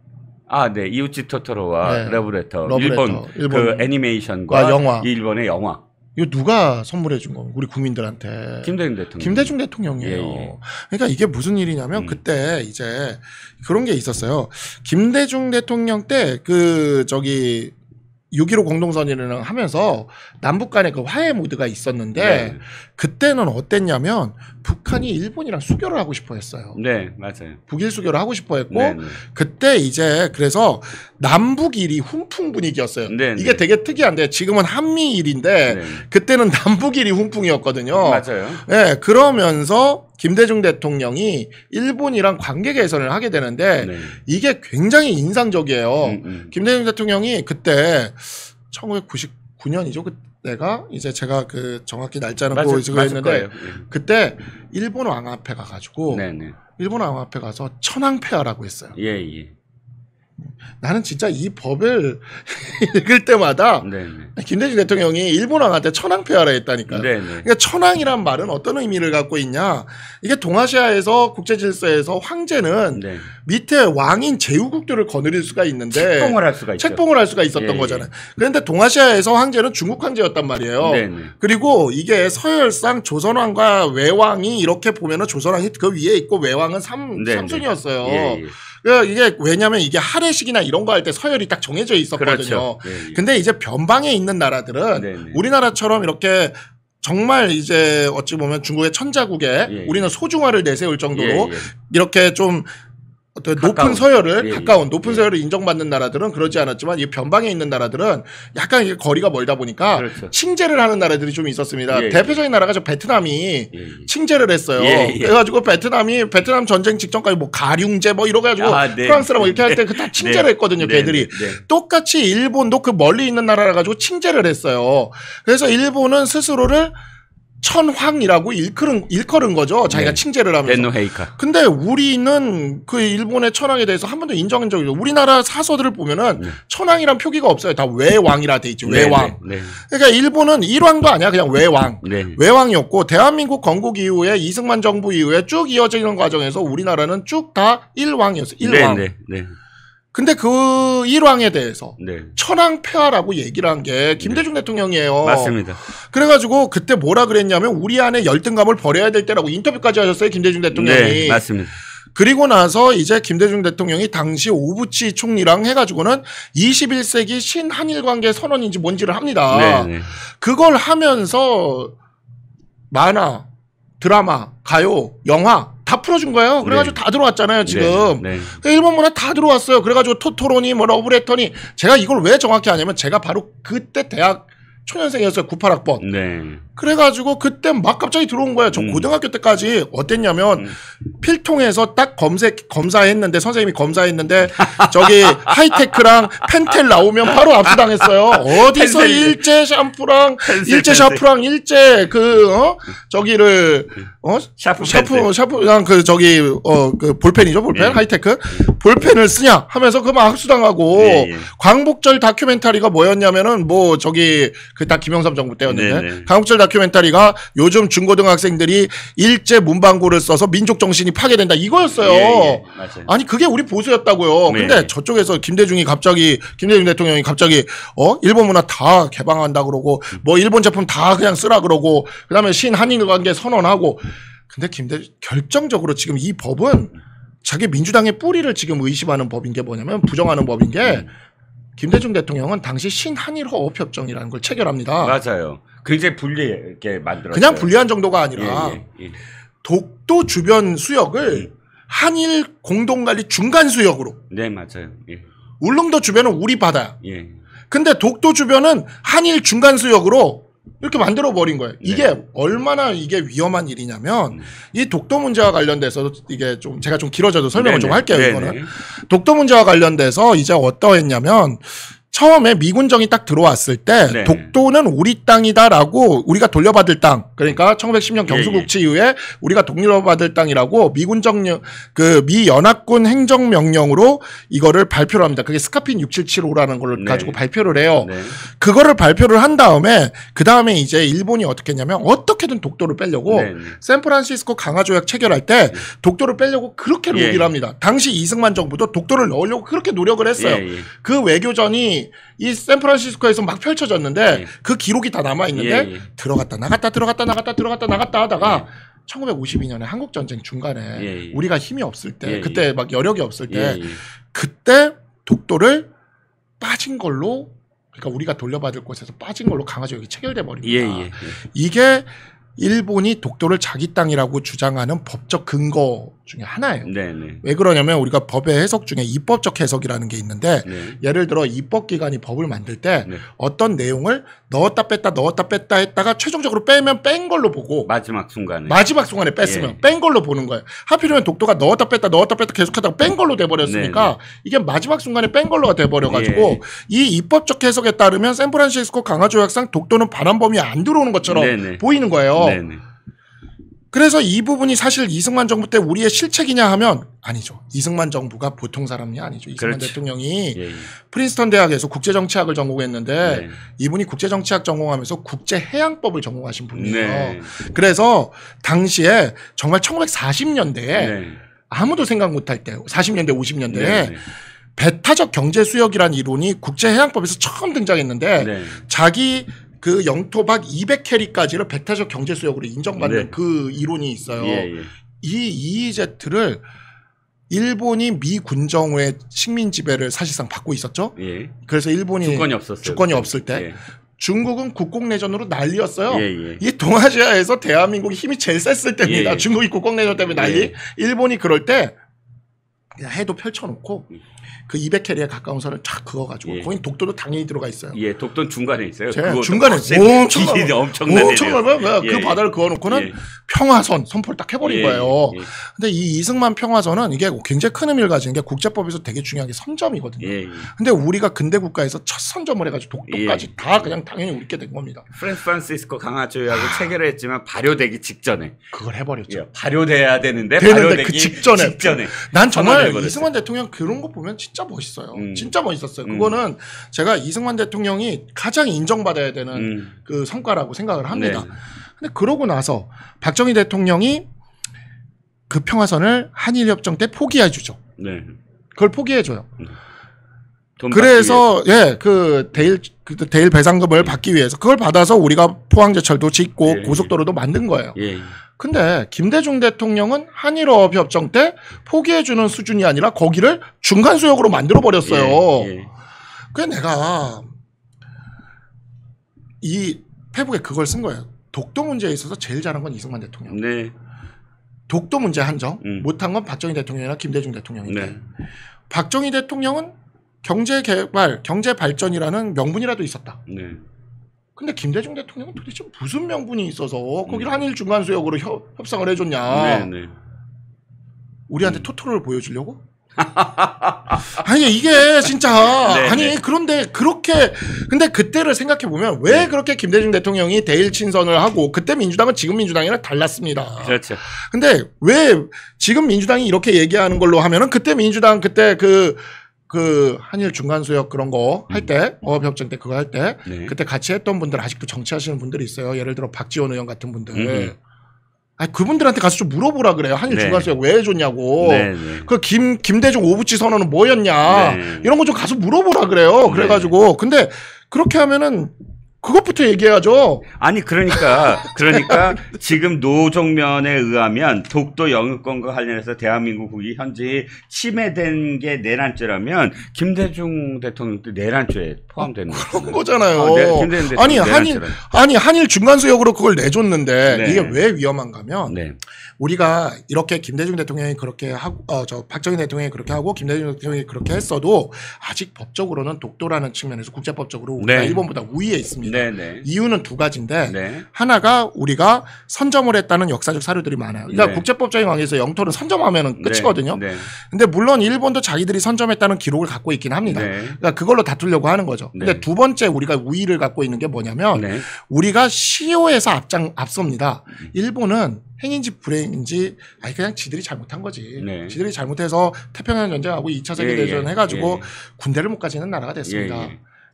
아, 네. 이우치 토토로와 네. 러브레터. 러브레터. 일본 그 애니메이션과 아, 영화. 일본의 영화. 이거 누가 선물해 준 겁니까? 우리 국민들한테. 김대중 대통령. 김대중 대통령이에요. 예. 그러니까 이게 무슨 일이냐면 그때 이제 그런 게 있었어요. 김대중 대통령 때 그 저기 6.15 공동선언을 하면서 남북 간의 그 화해 모드가 있었는데 네. 그때는 어땠냐면 북한이 일본이랑 수교를 하고 싶어 했어요. 네, 맞아요. 북일 수교를 하고 싶어 했고 네, 네. 그때 이제 그래서 남북일이 훈풍 분위기였어요. 네, 이게 네. 되게 특이한데 지금은 한미일인데 네. 그때는 남북일이 훈풍이었거든요. 맞아요. 네, 그러면서 김대중 대통령이 일본이랑 관계 개선을 하게 되는데 네. 이게 굉장히 인상적이에요. 김대중 대통령이 그때 1999년이죠. 그때가 이제 제가 그 정확히 날짜는 또 맞을 했는데 거예요. 그때 일본 왕 앞에 가가지고 네네. 일본 왕 앞에 가서 천황폐하라고 했어요. 예, 예. 나는 진짜 이 법을 읽을 때마다 네네. 김대중 대통령이 일본 왕한테 천황폐하라 했다니까요. 네네. 그러니까 천황이란 말은 어떤 의미를 갖고 있냐? 이게 동아시아에서 국제 질서에서 황제는 네. 밑에 왕인 제후국들을 거느릴 수가 있는데 책봉을 할 수가 있죠. 책봉을 할 수가 있었던 예, 거잖아요. 그런데 동아시아에서 황제는 중국 황제였단 말이에요. 네네. 그리고 이게 서열상 조선왕과 외왕이 이렇게 보면은 조선왕이 그 위에 있고 외왕은 네네. 삼순이었어요. 예, 예. 그러니까 이게 왜냐면 이게 할애식이나 이런 거 할 때 서열이 딱 정해져 있었거든요. 그렇죠. 예, 예. 근데 이제 변방에 있는 나라들은 네네. 우리나라처럼 이렇게 정말 이제 어찌 보면 중국의 천자국에 예, 우리는 소중화를 내세울 정도로 예, 예. 이렇게 좀 어떤 높은 서열을 예, 가까운 높은 예. 서열을 인정받는 나라들은 그러지 않았지만 이 변방에 있는 나라들은 약간 이게 거리가 멀다 보니까 그렇죠. 칭제를 하는 나라들이 좀 있었습니다. 예, 대표적인 나라가 저 베트남이 예. 칭제를 했어요. 예, 예. 그래가지고 베트남 전쟁 직전까지 뭐 가륭제 뭐 이래가지고 네. 프랑스랑 뭐 이렇게 할 때 그 다 칭제를 네. 했거든요. 네. 걔들이 네. 똑같이 일본도 그 멀리 있는 나라라 가지고 칭제를 했어요. 그래서 일본은 스스로를 천황이라고 일컬은 거죠. 자기가 네. 칭제를 하면서. 덴노헤이카. 근데 우리는 그 일본의 천황에 대해서 한 번도 인정한 적이 없어요. 우리나라 사서들을 보면은 천황이란 표기가 없어요. 다 외왕이라 돼 있죠. 외왕. 네. 그러니까 일본은 일왕도 아니야. 그냥 외왕. 네. 외왕이었고 대한민국 건국 이후에 이승만 정부 이후에 쭉 이어지는 과정에서 우리나라는 쭉 다 일왕이었어요. 일왕. 네. 근데 그 일왕에 대해서 네. 천황폐하라고 얘기를 한 게 김대중 대통령이에요. 맞습니다. 그래가지고 그때 뭐라 그랬냐면 우리 안에 열등감을 버려야 될 때라고 인터뷰까지 하셨어요. 김대중 대통령이. 네, 맞습니다. 그리고 나서 이제 김대중 대통령이 당시 오부치 총리랑 해가지고는 21세기 신한일 관계 선언인지 뭔지를 합니다. 네. 그걸 하면서 만화, 드라마, 가요, 영화 다 풀어준 거예요. 그래가지고 다 들어왔잖아요, 지금. 네. 일본 문화 다 들어왔어요. 그래가지고 토토로니, 뭐 러브레터니. 제가 이걸 왜 정확히 아냐면 제가 바로 그때 대학 초년생이었어요. 98학번. 네. 그래가지고 그때 막 갑자기 들어온 거예요. 저 고등학교 때까지 어땠냐면 필통에서 딱 검사했는데 선생님이 검사했는데 저기 하이테크랑 펜텔 나오면 바로 압수당했어요. 어디서 펜텔. 일제 샴푸랑 펜텔, 일제 샤프랑 일제 저기를 샤프랑 그 저기 그 볼펜이죠 볼펜 예. 하이테크 볼펜을 쓰냐 하면서 그만 학수당하고 예. 광복절 다큐멘터리가 뭐였냐면은 뭐 저기 그 다 김영삼 정부 때였는데 네. 광복절 다큐멘터리가 요즘 중고등학생들이 일제 문방구를 써서 민족 정신이 파괴된다 이거였어요. 예. 맞아요. 아니 그게 우리 보수였다고요. 네. 근데 저쪽에서 김대중 대통령이 갑자기 일본 문화 다 개방한다 그러고 뭐 일본 제품 다 그냥 쓰라 그러고 그다음에 신한일 관계 선언하고 근데 결정적으로 지금 이 법은 자기 민주당의 뿌리를 지금 의심하는 법인 게 뭐냐면 부정하는 법인 게 김대중 대통령은 당시 신한일 허업협정이라는 걸 체결합니다. 맞아요. 굉장히 불리하게 만들었어요. 그냥 불리한 정도가 아니라 예. 독도 주변 수역을 한일 공동관리 중간 수역으로. 네, 맞아요. 예. 울릉도 주변은 우리 바다야. 예. 근데 독도 주변은 한일 중간 수역으로 이렇게 만들어 버린 거예요. 이게 얼마나 이게 위험한 일이냐면 이 독도 문제와 관련돼서 이게 좀 제가 좀 길어져도 설명을 좀 할게요. 이거는 독도 문제와 관련돼서 이제 어떠했냐면 처음에 미군정이 딱 들어왔을 때 독도는 우리 땅이다라고 우리가 돌려받을 땅 그러니까 1910년 경수국치 이후에 우리가 독려받을 땅이라고 미군정 미 연합군 행정명령으로 이거를 발표를 합니다. 그게 스카핀 6775라는 걸 가지고 발표를 해요. 그거를 발표를 한 다음에 그 다음에 이제 일본이 어떻게 했냐면 어떻게든 독도를 빼려고 샌프란시스코 강화조약 체결할 때 독도를 빼려고 그렇게 로비를 합니다. 당시 이승만 정부도 독도를 넣으려고 그렇게 노력을 했어요. 그 외교전이 이 샌프란시스코에서 막 펼쳐졌는데 그 기록이 다 남아있는데 들어갔다 나갔다 하다가 1952년에 한국전쟁 중간에 우리가 힘이 없을 때 그때 막 여력이 없을 때 그때 독도를 빠진 걸로 그러니까 우리가 돌려받을 곳에서 빠진 걸로 강화조약이 체결돼 버립니다. 이게 일본이 독도를 자기 땅이라고 주장하는 법적 근거 중에 하나예요. 왜 그러냐면 우리가 법의 해석 중에 입법적 해석이라는 게 있는데 예를 들어 입법기관이 법을 만들 때 어떤 내용을 넣었다 뺐다 했다가 최종적으로 빼면 뺀 걸로 보고 마지막 순간에 뺐으면 뺀 걸로 보는 거예요. 하필이면 독도가 넣었다 뺐다 계속하다가 뺀 걸로 돼버렸으니까 이게 마지막 순간에 뺀 걸로가 돼버려가지고 이 입법적 해석에 따르면 샌프란시스코 강화조약상 독도는 반환범위에 안 들어오는 것처럼 보이는 거예요. 그래서 이 부분이 사실 이승만 정부 때 우리의 실책이냐 하면 아니죠. 이승만 정부가 보통 사람이 아니죠. 이승만 대통령이 프린스턴 대학에서 국제정치학을 전공했는데 이분이 국제정치학 전공하면서 국제해양법을 전공하신 분이에요. 그래서 당시에 정말 1940년대에 아무도 생각 못할 때 40년대 50년대에 배타적 경제수역이라는 이론이 국제해양법에서 처음 등장했는데 자기 그 영토 밖 200캐리까지를 배타적 경제수역으로 인정받는 그 이론이 있어요. 이 EEZ를 일본이 미 군정부의 식민 지배를 사실상 받고 있었죠. 그래서 일본이 주권이 없을 때 중국은 국공내전으로 난리였어요. 이 동아시아에서 대한민국이 힘이 제일 셌을 때입니다. 중국이 국공내전 때문에 난리. 일본이 그럴 때 그냥 해도 펼쳐놓고 그 200캐리에 가까운 선을 쫙 그어가지고 거기 독도도 당연히 들어가 있어요. 예, 독도는 중간에 있어요. 중간에 엄청난 그 바다를 그어놓고는 평화선 선포를 딱 해버린 거예요. 근데 이 이승만 평화선은 이게 굉장히 큰 의미를 가지는 게 국제법에서 되게 중요한 게 선점이거든요. 근데 우리가 근대 국가에서 첫 선점을 해가지고 독도까지 다 그냥 당연히 우리게 된 겁니다. 프란시스코 강화조약을 체결을 했지만 발효되기 직전에 그걸 해버렸죠. 발효돼야 되는데 발효되기 그 직전에. 난 정말 이승만 대통령 그런 거 보면 진짜 멋있어요. 진짜 멋있었어요. 그거는 제가 이승만 대통령이 가장 인정받아야 되는 그 성과라고 생각을 합니다. 근데 그러고 나서 박정희 대통령이 그 평화선을 한일협정 때 포기해주죠. 그걸 포기해줘요. 그래서 그 대일 배상금을 받기 위해서 그걸 받아서 우리가 포항제철도 짓고 고속도로도 만든 거예요. 근데 김대중 대통령은 한일어업 협정 때 포기해주는 수준이 아니라 거기를 중간수역으로 만들어버렸어요. 그래서 내가 이 페북에 그걸 쓴 거예요. 독도 문제에 있어서 제일 잘한 건 이승만 대통령. 독도 문제 한정 못한 건 박정희 대통령이나 김대중 대통령인데 박정희 대통령은 경제개발, 경제발전이라는 명분이라도 있었다. 근데 김대중 대통령은 도대체 무슨 명분이 있어서 거기를 한일 중간수역으로 협상을 해줬냐. 우리한테 토토로를 보여주려고? 아니 이게 진짜 아니 그런데 그렇게 근데 그때를 생각해 보면 왜 그렇게 김대중 대통령이 대일 친선을 하고 그때 민주당은 지금 민주당이랑 달랐습니다. 그렇죠. 근데 왜 지금 민주당이 이렇게 얘기하는 걸로 하면은 그때 민주당 그때 그 한일 중간수역 그런 거 할 때 어업협정 때 그거 할 때 그때 같이 했던 분들 아직도 정치하시는 분들이 있어요. 예를 들어 박지원 의원 같은 분들. 아니 그분들한테 가서 좀 물어보라 그래요. 한일 중간수역 왜 해줬냐고. 그 김대중 오부치 선언은 뭐였냐. 이런 거 좀 가서 물어보라 그래요. 그래가지고 근데 그렇게 하면은 그것부터 얘기해야죠. 아니 그러니까 지금 노정면에 의하면 독도 영유권과 관련해서 대한민국이 현재 침해된 게 내란죄라면 김대중 대통령 때 내란죄에 포함되는 그런 거잖아요. 아니 한일 중간수역으로 그걸 내줬는데 이게 왜 위험한가면 우리가 이렇게 김대중 대통령이 그렇게 하고 박정희 대통령이 그렇게 하고 김대중 대통령이 그렇게 했어도 아직 법적으로는 독도라는 측면에서 국제법적으로 우리가 일본보다 우위에 있습니다. 이유는 두 가지인데 하나가 우리가 선점을 했다는 역사적 사료들이 많아요. 그러니까 국제법적인 관계에서 영토를 선점하면 끝이거든요. 근데 물론 일본도 자기들이 선점했다는 기록을 갖고 있긴 합니다. 그러니까 그걸로 다투려고 하는 거죠. 근데 두 번째 우리가 우위를 갖고 있는 게 뭐냐면 우리가 시효에서 앞섭니다. 일본은 행인지 불행인지 그냥 지들이 잘못한 거지. 지들이 잘못해서 태평양 전쟁하고 2차 세계대전 해가지고 군대를 못 가지는 나라가 됐습니다.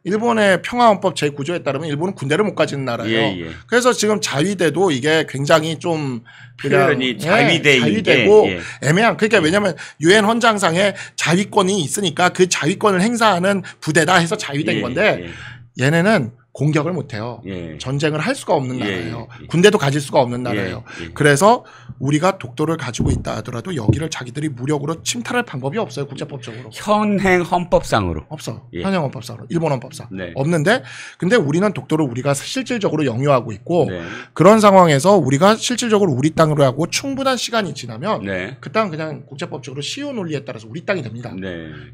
일본의 평화헌법 제9조에 따르면 일본은 군대를 못 가지는 나라예요. 그래서 지금 자위대도 이게 굉장히 좀 표현이 자위대고 애매한. 그러니까 왜냐하면 유엔 헌장상에 자위권이 있으니까 그 자위권을 행사하는 부대다 해서 자위대인 건데 얘네는 공격을 못해요. 전쟁을 할 수가 없는 나라예요. 군대도 가질 수가 없는 나라예요. 그래서 우리가 독도를 가지고 있다 하더라도 여기를 자기들이 무력으로 침탈할 방법이 없어요. 국제법적으로. 현행 헌법상으로. 없어. 현행 헌법상으로. 일본 헌법상. 없는데 근데 우리는 독도를 우리가 실질적으로 영유하고 있고 그런 상황에서 우리가 실질적으로 우리 땅으로 하고 충분한 시간이 지나면 그 땅은 그냥 국제법적으로 시효 논리에 따라서 우리 땅이 됩니다.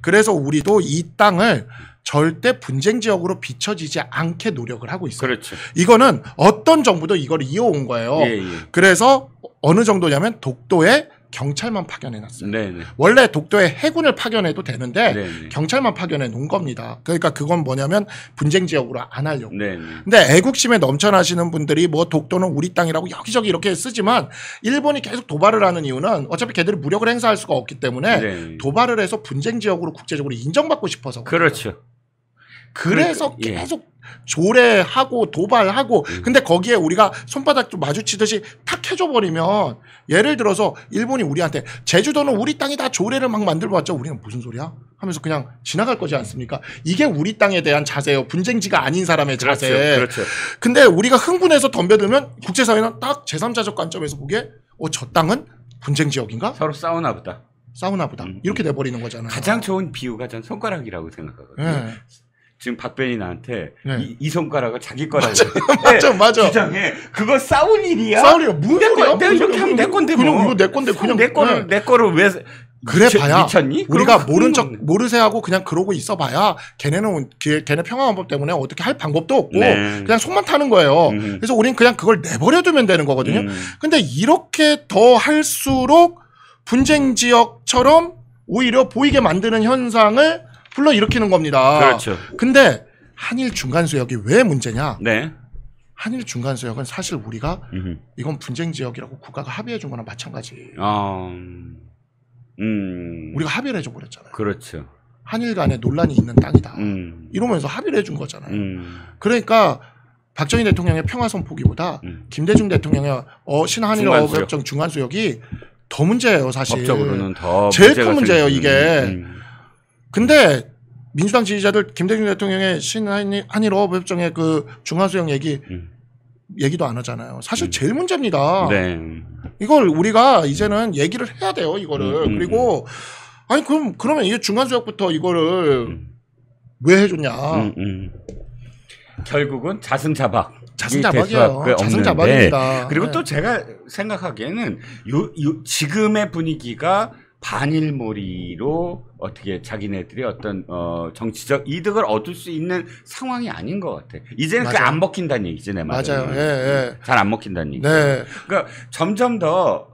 그래서 우리도 이 땅을 절대 분쟁 지역으로 비춰지지 않게 노력을 하고 있어요. 그렇죠. 이거는 어떤 정부도 이걸 이어온 거예요. 그래서 어느 정도냐면 독도에 경찰만 파견해놨어요. 원래 독도에 해군을 파견해도 되는데 경찰만 파견해 놓은 겁니다. 그러니까 그건 뭐냐면 분쟁 지역으로 안 하려고. 근데 애국심에 넘쳐나시는 분들이 뭐 독도는 우리 땅이라고 여기저기 이렇게 쓰지만 일본이 계속 도발을 하는 이유는 어차피 걔들이 무력을 행사할 수가 없기 때문에 도발을 해서 분쟁 지역으로 국제적으로 인정받고 싶어서. 그렇죠. 그래서 계속 조례하고 도발하고 근데 거기에 우리가 손바닥 좀 마주치듯이 탁 해줘버리면 예를 들어서 일본이 우리한테 제주도는 우리 땅이다 조례를 막 만들어봤자 우리는 무슨 소리야? 하면서 그냥 지나갈 거지 않습니까? 이게 우리 땅에 대한 자세예요. 분쟁지가 아닌 사람의 자세. 그렇죠. 근데 우리가 흥분해서 덤벼들면 국제사회는 딱 제3자적 관점에서 보기에 저 땅은 분쟁지역인가? 서로 싸우나 보다. 이렇게 돼버리는 거잖아요. 가장 좋은 비유가 전 손가락이라고 생각하거든요. 지금 박변이 나한테 이 손가락을 자기 거라고 맞아. 주장해. 그거 싸울 일이야? 무슨 소리야? 내가 이렇게 하면 내 건데 뭐. 그냥 이거 내 건데 그냥 내 거를 왜 그래 봐야 미쳤니? 우리가 모른 척 모르세 하고 그냥 그러고 있어 봐야 걔네 평화헌법 때문에 어떻게 할 방법도 없고 네. 그냥 속만 타는 거예요. 그래서 우린 그냥 그걸 내버려 두면 되는 거거든요. 근데 이렇게 더 할수록 분쟁 지역처럼 오히려 보이게 만드는 현상을 불러일으키는 겁니다. 그렇죠. 근데 한일 중간 수역이 왜 문제냐? 네. 한일 중간 수역은 사실 우리가 이건 분쟁 지역이라고 국가가 합의해 준 거나 마찬가지. 우리가 합의를 해줘 버렸잖아요. 그렇죠. 한일 간에 논란이 있는 땅이다. 이러면서 합의를 해준 거잖아요. 그러니까 박정희 대통령의 평화 선포기보다 김대중 대통령의 신한일 어업협정 중간 수역이 더 문제예요, 사실. 법적으로는 더 제일 큰 문제예요, 이게. 근데 민주당 지지자들 김대중 대통령의 신한일 어업협정의 그 중간 수역 얘기도 안 하잖아요. 사실 제일 문제입니다. 네. 이걸 우리가 이제는 얘기를 해야 돼요, 이거를. 그리고 아니 그러면 이게 중간 수역부터 이거를 왜 해줬냐? 결국은 자승자박. 자승자박이에요. 자승자박입니다. 그리고 네. 또 제가 생각하기에는 지금의 분위기가 반일몰이로 어떻게 자기네들이 어떤 정치적 이득을 얻을 수 있는 상황이 아닌 것 같아. 이제는 그게 안 먹힌다는 얘기지, 내 말은. 맞아요. 예. 잘 안 먹힌다는 얘기. 네. 그러니까 점점 더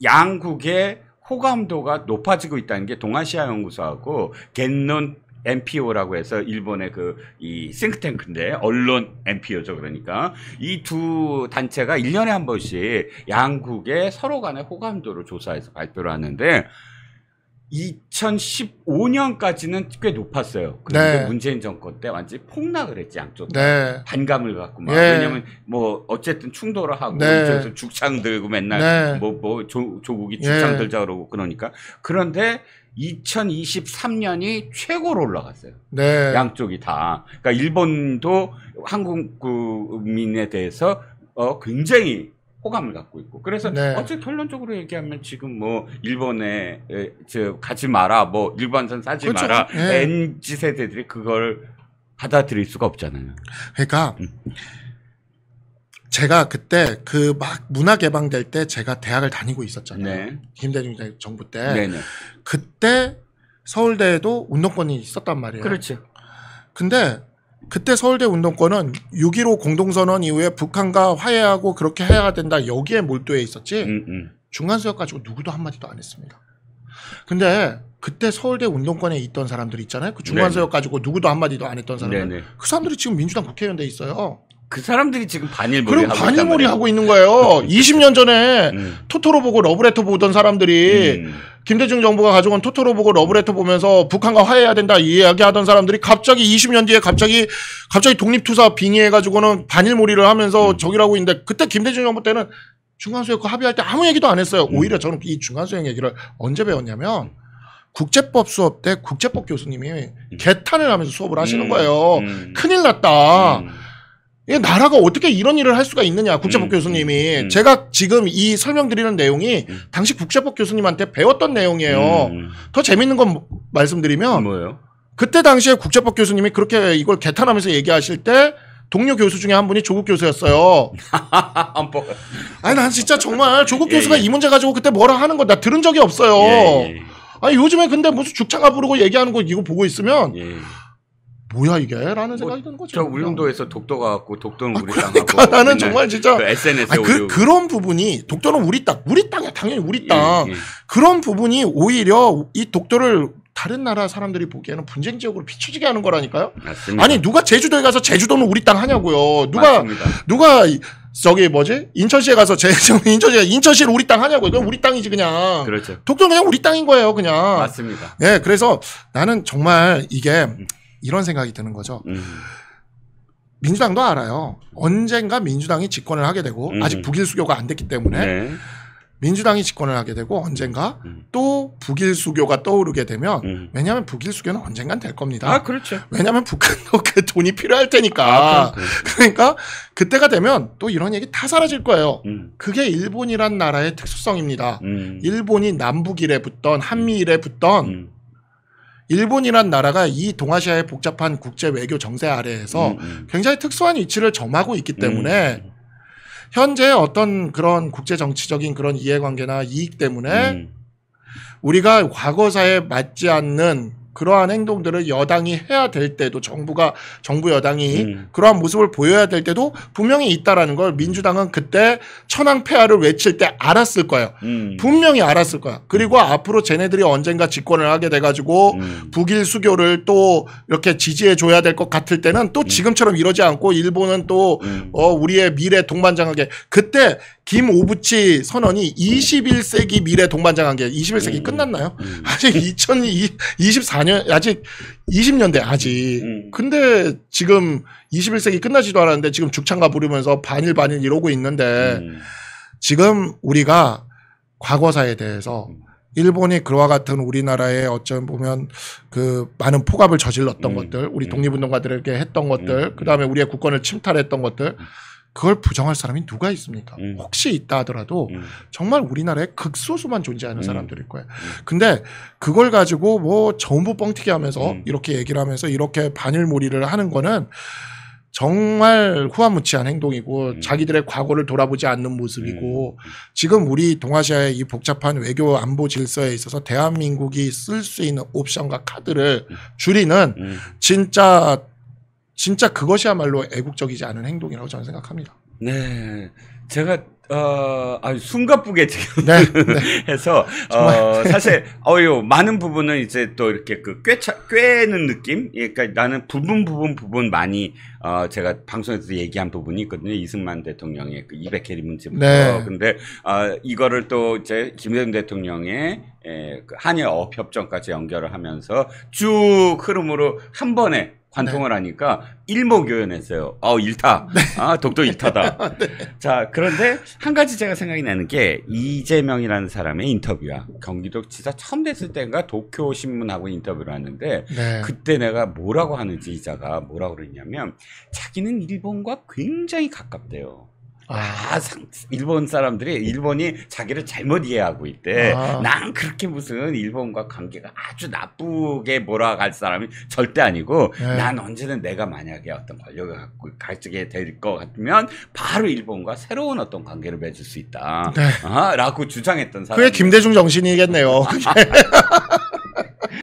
양국의 호감도가 높아지고 있다는 게 동아시아 연구소하고 겐논 NPO라고 해서 일본의 이 싱크탱크인데 언론 NPO죠. 그러니까 이 두 단체가 1년에 한 번씩 양국의 서로 간의 호감도를 조사해서 발표를 하는데 2015년까지는 꽤 높았어요. 그런데 네. 문재인 정권 때 완전히 폭락을 했지, 양쪽. 네. 반감을 갖고 막. 예. 왜냐면 뭐 어쨌든 충돌을 하고 네. 이쪽에서 죽창 들고 맨날 네. 조국이 죽창 예. 들자 그러고 그러니까. 그런데 2023년이 최고로 올라갔어요. 네. 양쪽이 다. 그러니까 일본도 한국 국민에 대해서 굉장히 호감을 갖고 있고. 그래서 네. 어째 결론적으로 얘기하면 지금 뭐 일본에 가지 마라, 뭐 일본산 싸지 그렇죠. 마라. 예. MZ 세대들이 그걸 받아들일 수가 없잖아요. 그러니까 제가 그때 막 문화 개방될 때 제가 대학을 다니고 있었잖아요. 네. 김대중 정부 때. 네네. 그때 서울대에도 운동권이 있었단 말이에요. 그렇죠. 근데 그때 서울대 운동권은 6.15 공동선언 이후에 북한과 화해하고 그렇게 해야 된다, 여기에 몰두해 있었지 중간수역 가지고 누구도 한마디도 안 했습니다. 근데 그때 서울대 운동권에 있던 사람들 있잖아요. 그 중간수역 가지고 누구도 한마디도 안 했던 사람들. 네네. 그 사람들이 지금 민주당 국회의원 돼 있어요. 그 사람들이 지금 반일몰이 그럼 반일몰이 하고 있는 거예요. 20년 전에 토토로 보고 러브레터 보던 사람들이 김대중 정부가 가져온 토토로 보고 러브레터 보면서 북한과 화해해야 된다 이야기하던 사람들이 갑자기 20년 뒤에 갑자기 독립투사 빙의해가지고는 반일몰이를 하면서 저기라고 있는데, 그때 김대중 정부 때는 중간수역과 합의할 때 아무 얘기도 안 했어요. 오히려 저는 이 중간수역 얘기를 언제 배웠냐면 국제법 수업 때 국제법 교수님이 개탄을 하면서 수업을 하시는 거예요. 큰일 났다. 이 나라가 어떻게 이런 일을 할 수가 있느냐, 국제법 교수님이. 제가 지금 이 설명드리는 내용이 당시 국제법 교수님한테 배웠던 내용이에요. 더 재밌는 건 말씀드리면 뭐예요? 그때 당시에 국제법 교수님이 그렇게 이걸 개탄하면서 얘기하실 때 동료 교수 중에 한 분이 조국 교수였어요. 아니 난 진짜 정말 조국 교수가 이 문제 가지고 그때 뭐라 하는 거 나 들은 적이 없어요. 아니 요즘에 근데 무슨 죽창가 부르고 얘기하는 거 이거 보고 있으면 뭐야 이게? 라는 생각이 드는 거죠. 저 울릉도에서 독도가 갖고 독도는 우리 그러니까 땅하고 나는 정말 진짜 그 SNS에 그런 부분이 독도는 우리 땅이야. 당연히 우리 땅. 그런 부분이 오히려 이 독도를 다른 나라 사람들이 보기에는 분쟁 지역으로 비춰지게 하는 거라니까요. 맞습니다. 아니 누가 제주도에 가서 제주도는 우리 땅 하냐고요. 누가 저기 뭐지? 인천시에 가서 인천시를 우리 땅 하냐고요. 그건 우리 땅이지 그냥. 그렇죠. 독도는 그냥 우리 땅인 거예요, 그냥. 맞습니다. 예, 그래서 나는 정말 이게 이런 생각이 드는 거죠. 민주당도 알아요. 언젠가 민주당이 집권을 하게 되고 아직 북일 수교가 안 됐기 때문에 민주당이 집권을 하게 되고 언젠가 또 북일 수교가 떠오르게 되면 왜냐하면 북일 수교는 언젠간 될 겁니다. 아, 그렇죠. 왜냐하면 북한도 그 돈이 필요할 테니까. 그러니까 그때가 되면 또 이런 얘기 다 사라질 거예요. 그게 일본이란 나라의 특수성입니다. 일본이 남북일에 붙던 한미일에 붙던 일본이란 나라가 이 동아시아의 복잡한 국제 외교 정세 아래에서 굉장히 특수한 위치를 점하고 있기 때문에 현재 어떤 그런 국제 정치적인 그런 이해관계나 이익 때문에 우리가 과거사에 맞지 않는 그러한 행동들을 여당이 해야 될 때도 정부 여당이 그러한 모습을 보여야 될 때도 분명히 있다라는 걸 민주당은 그때 천황폐하를 외칠 때 알았을 거예요. 분명히 알았을 거야. 그리고 앞으로 쟤네들이 언젠가 집권을 하게 돼가지고 북일 수교를 또 이렇게 지지해 줘야 될 것 같을 때는 또 지금처럼 이러지 않고 일본은 또 우리의 미래 동반장하게 그때 김오부치 선언이 21세기 미래 동반장하게 21세기 끝났나요? 아직 2024년 아직 20년대 아직. 근데 지금 21세기 끝나지도 않았는데 지금 죽창가 부르면서 반일 이러고 있는데 지금 우리가 과거사에 대해서 일본이 그와 같은 우리나라에 어쩌면 보면 그 많은 폭압을 저질렀던 것들, 우리 독립운동가들에게 했던 것들, 그 다음에 우리의 국권을 침탈했던 것들, 그걸 부정할 사람이 누가 있습니까? 혹시 있다 하더라도 정말 우리나라에 극소수만 존재하는 사람들일 거예요. 근데 그걸 가지고 뭐 전부 뻥튀기 하면서 이렇게 얘기를 하면서 이렇게 반일몰이를 하는 거는 정말 후한무치한 행동이고 자기들의 과거를 돌아보지 않는 모습이고 지금 우리 동아시아의 이 복잡한 외교 안보 질서에 있어서 대한민국이 쓸 수 있는 옵션과 카드를 줄이는 진짜 그것이야말로 애국적이지 않은 행동이라고 저는 생각합니다. 네. 제가 아주 숨가쁘게 지금 네. 해서 사실 많은 부분은 이제 또 이렇게 그 꿰는 느낌. 그러니까 나는 부분 많이 제가 방송에서 얘기한 부분이 있거든요. 이승만 대통령의 그 200캐리 문제부터. 네. 근데 이거를 또 이제 김대중 대통령의 그 한일 어협정까지 연결을 하면서 쭉 흐름으로 한 번에 관통을 하니까 일목요연했어요. 일타. 네. 독도 일타다. 네. 자, 그런데 한 가지 제가 생각이 나는 게 이재명이라는 사람의 인터뷰야. 경기도지사 처음 됐을 때인가 도쿄신문하고 인터뷰를 하는데 네. 그때 내가 뭐라고 하는지 기자가 뭐라고 그랬냐면 자기는 일본과 굉장히 가깝대요. 일본 사람들이 일본이 자기를 잘못 이해하고 있대. 난 그렇게 무슨 일본과 관계가 아주 나쁘게 몰아갈 사람이 절대 아니고 난 언제든 내가 만약에 어떤 권력을 갖고 가지게 될 것 같으면 바로 일본과 새로운 어떤 관계를 맺을 수 있다. 라고 주장했던 사람. 그게 김대중 정신이겠네요.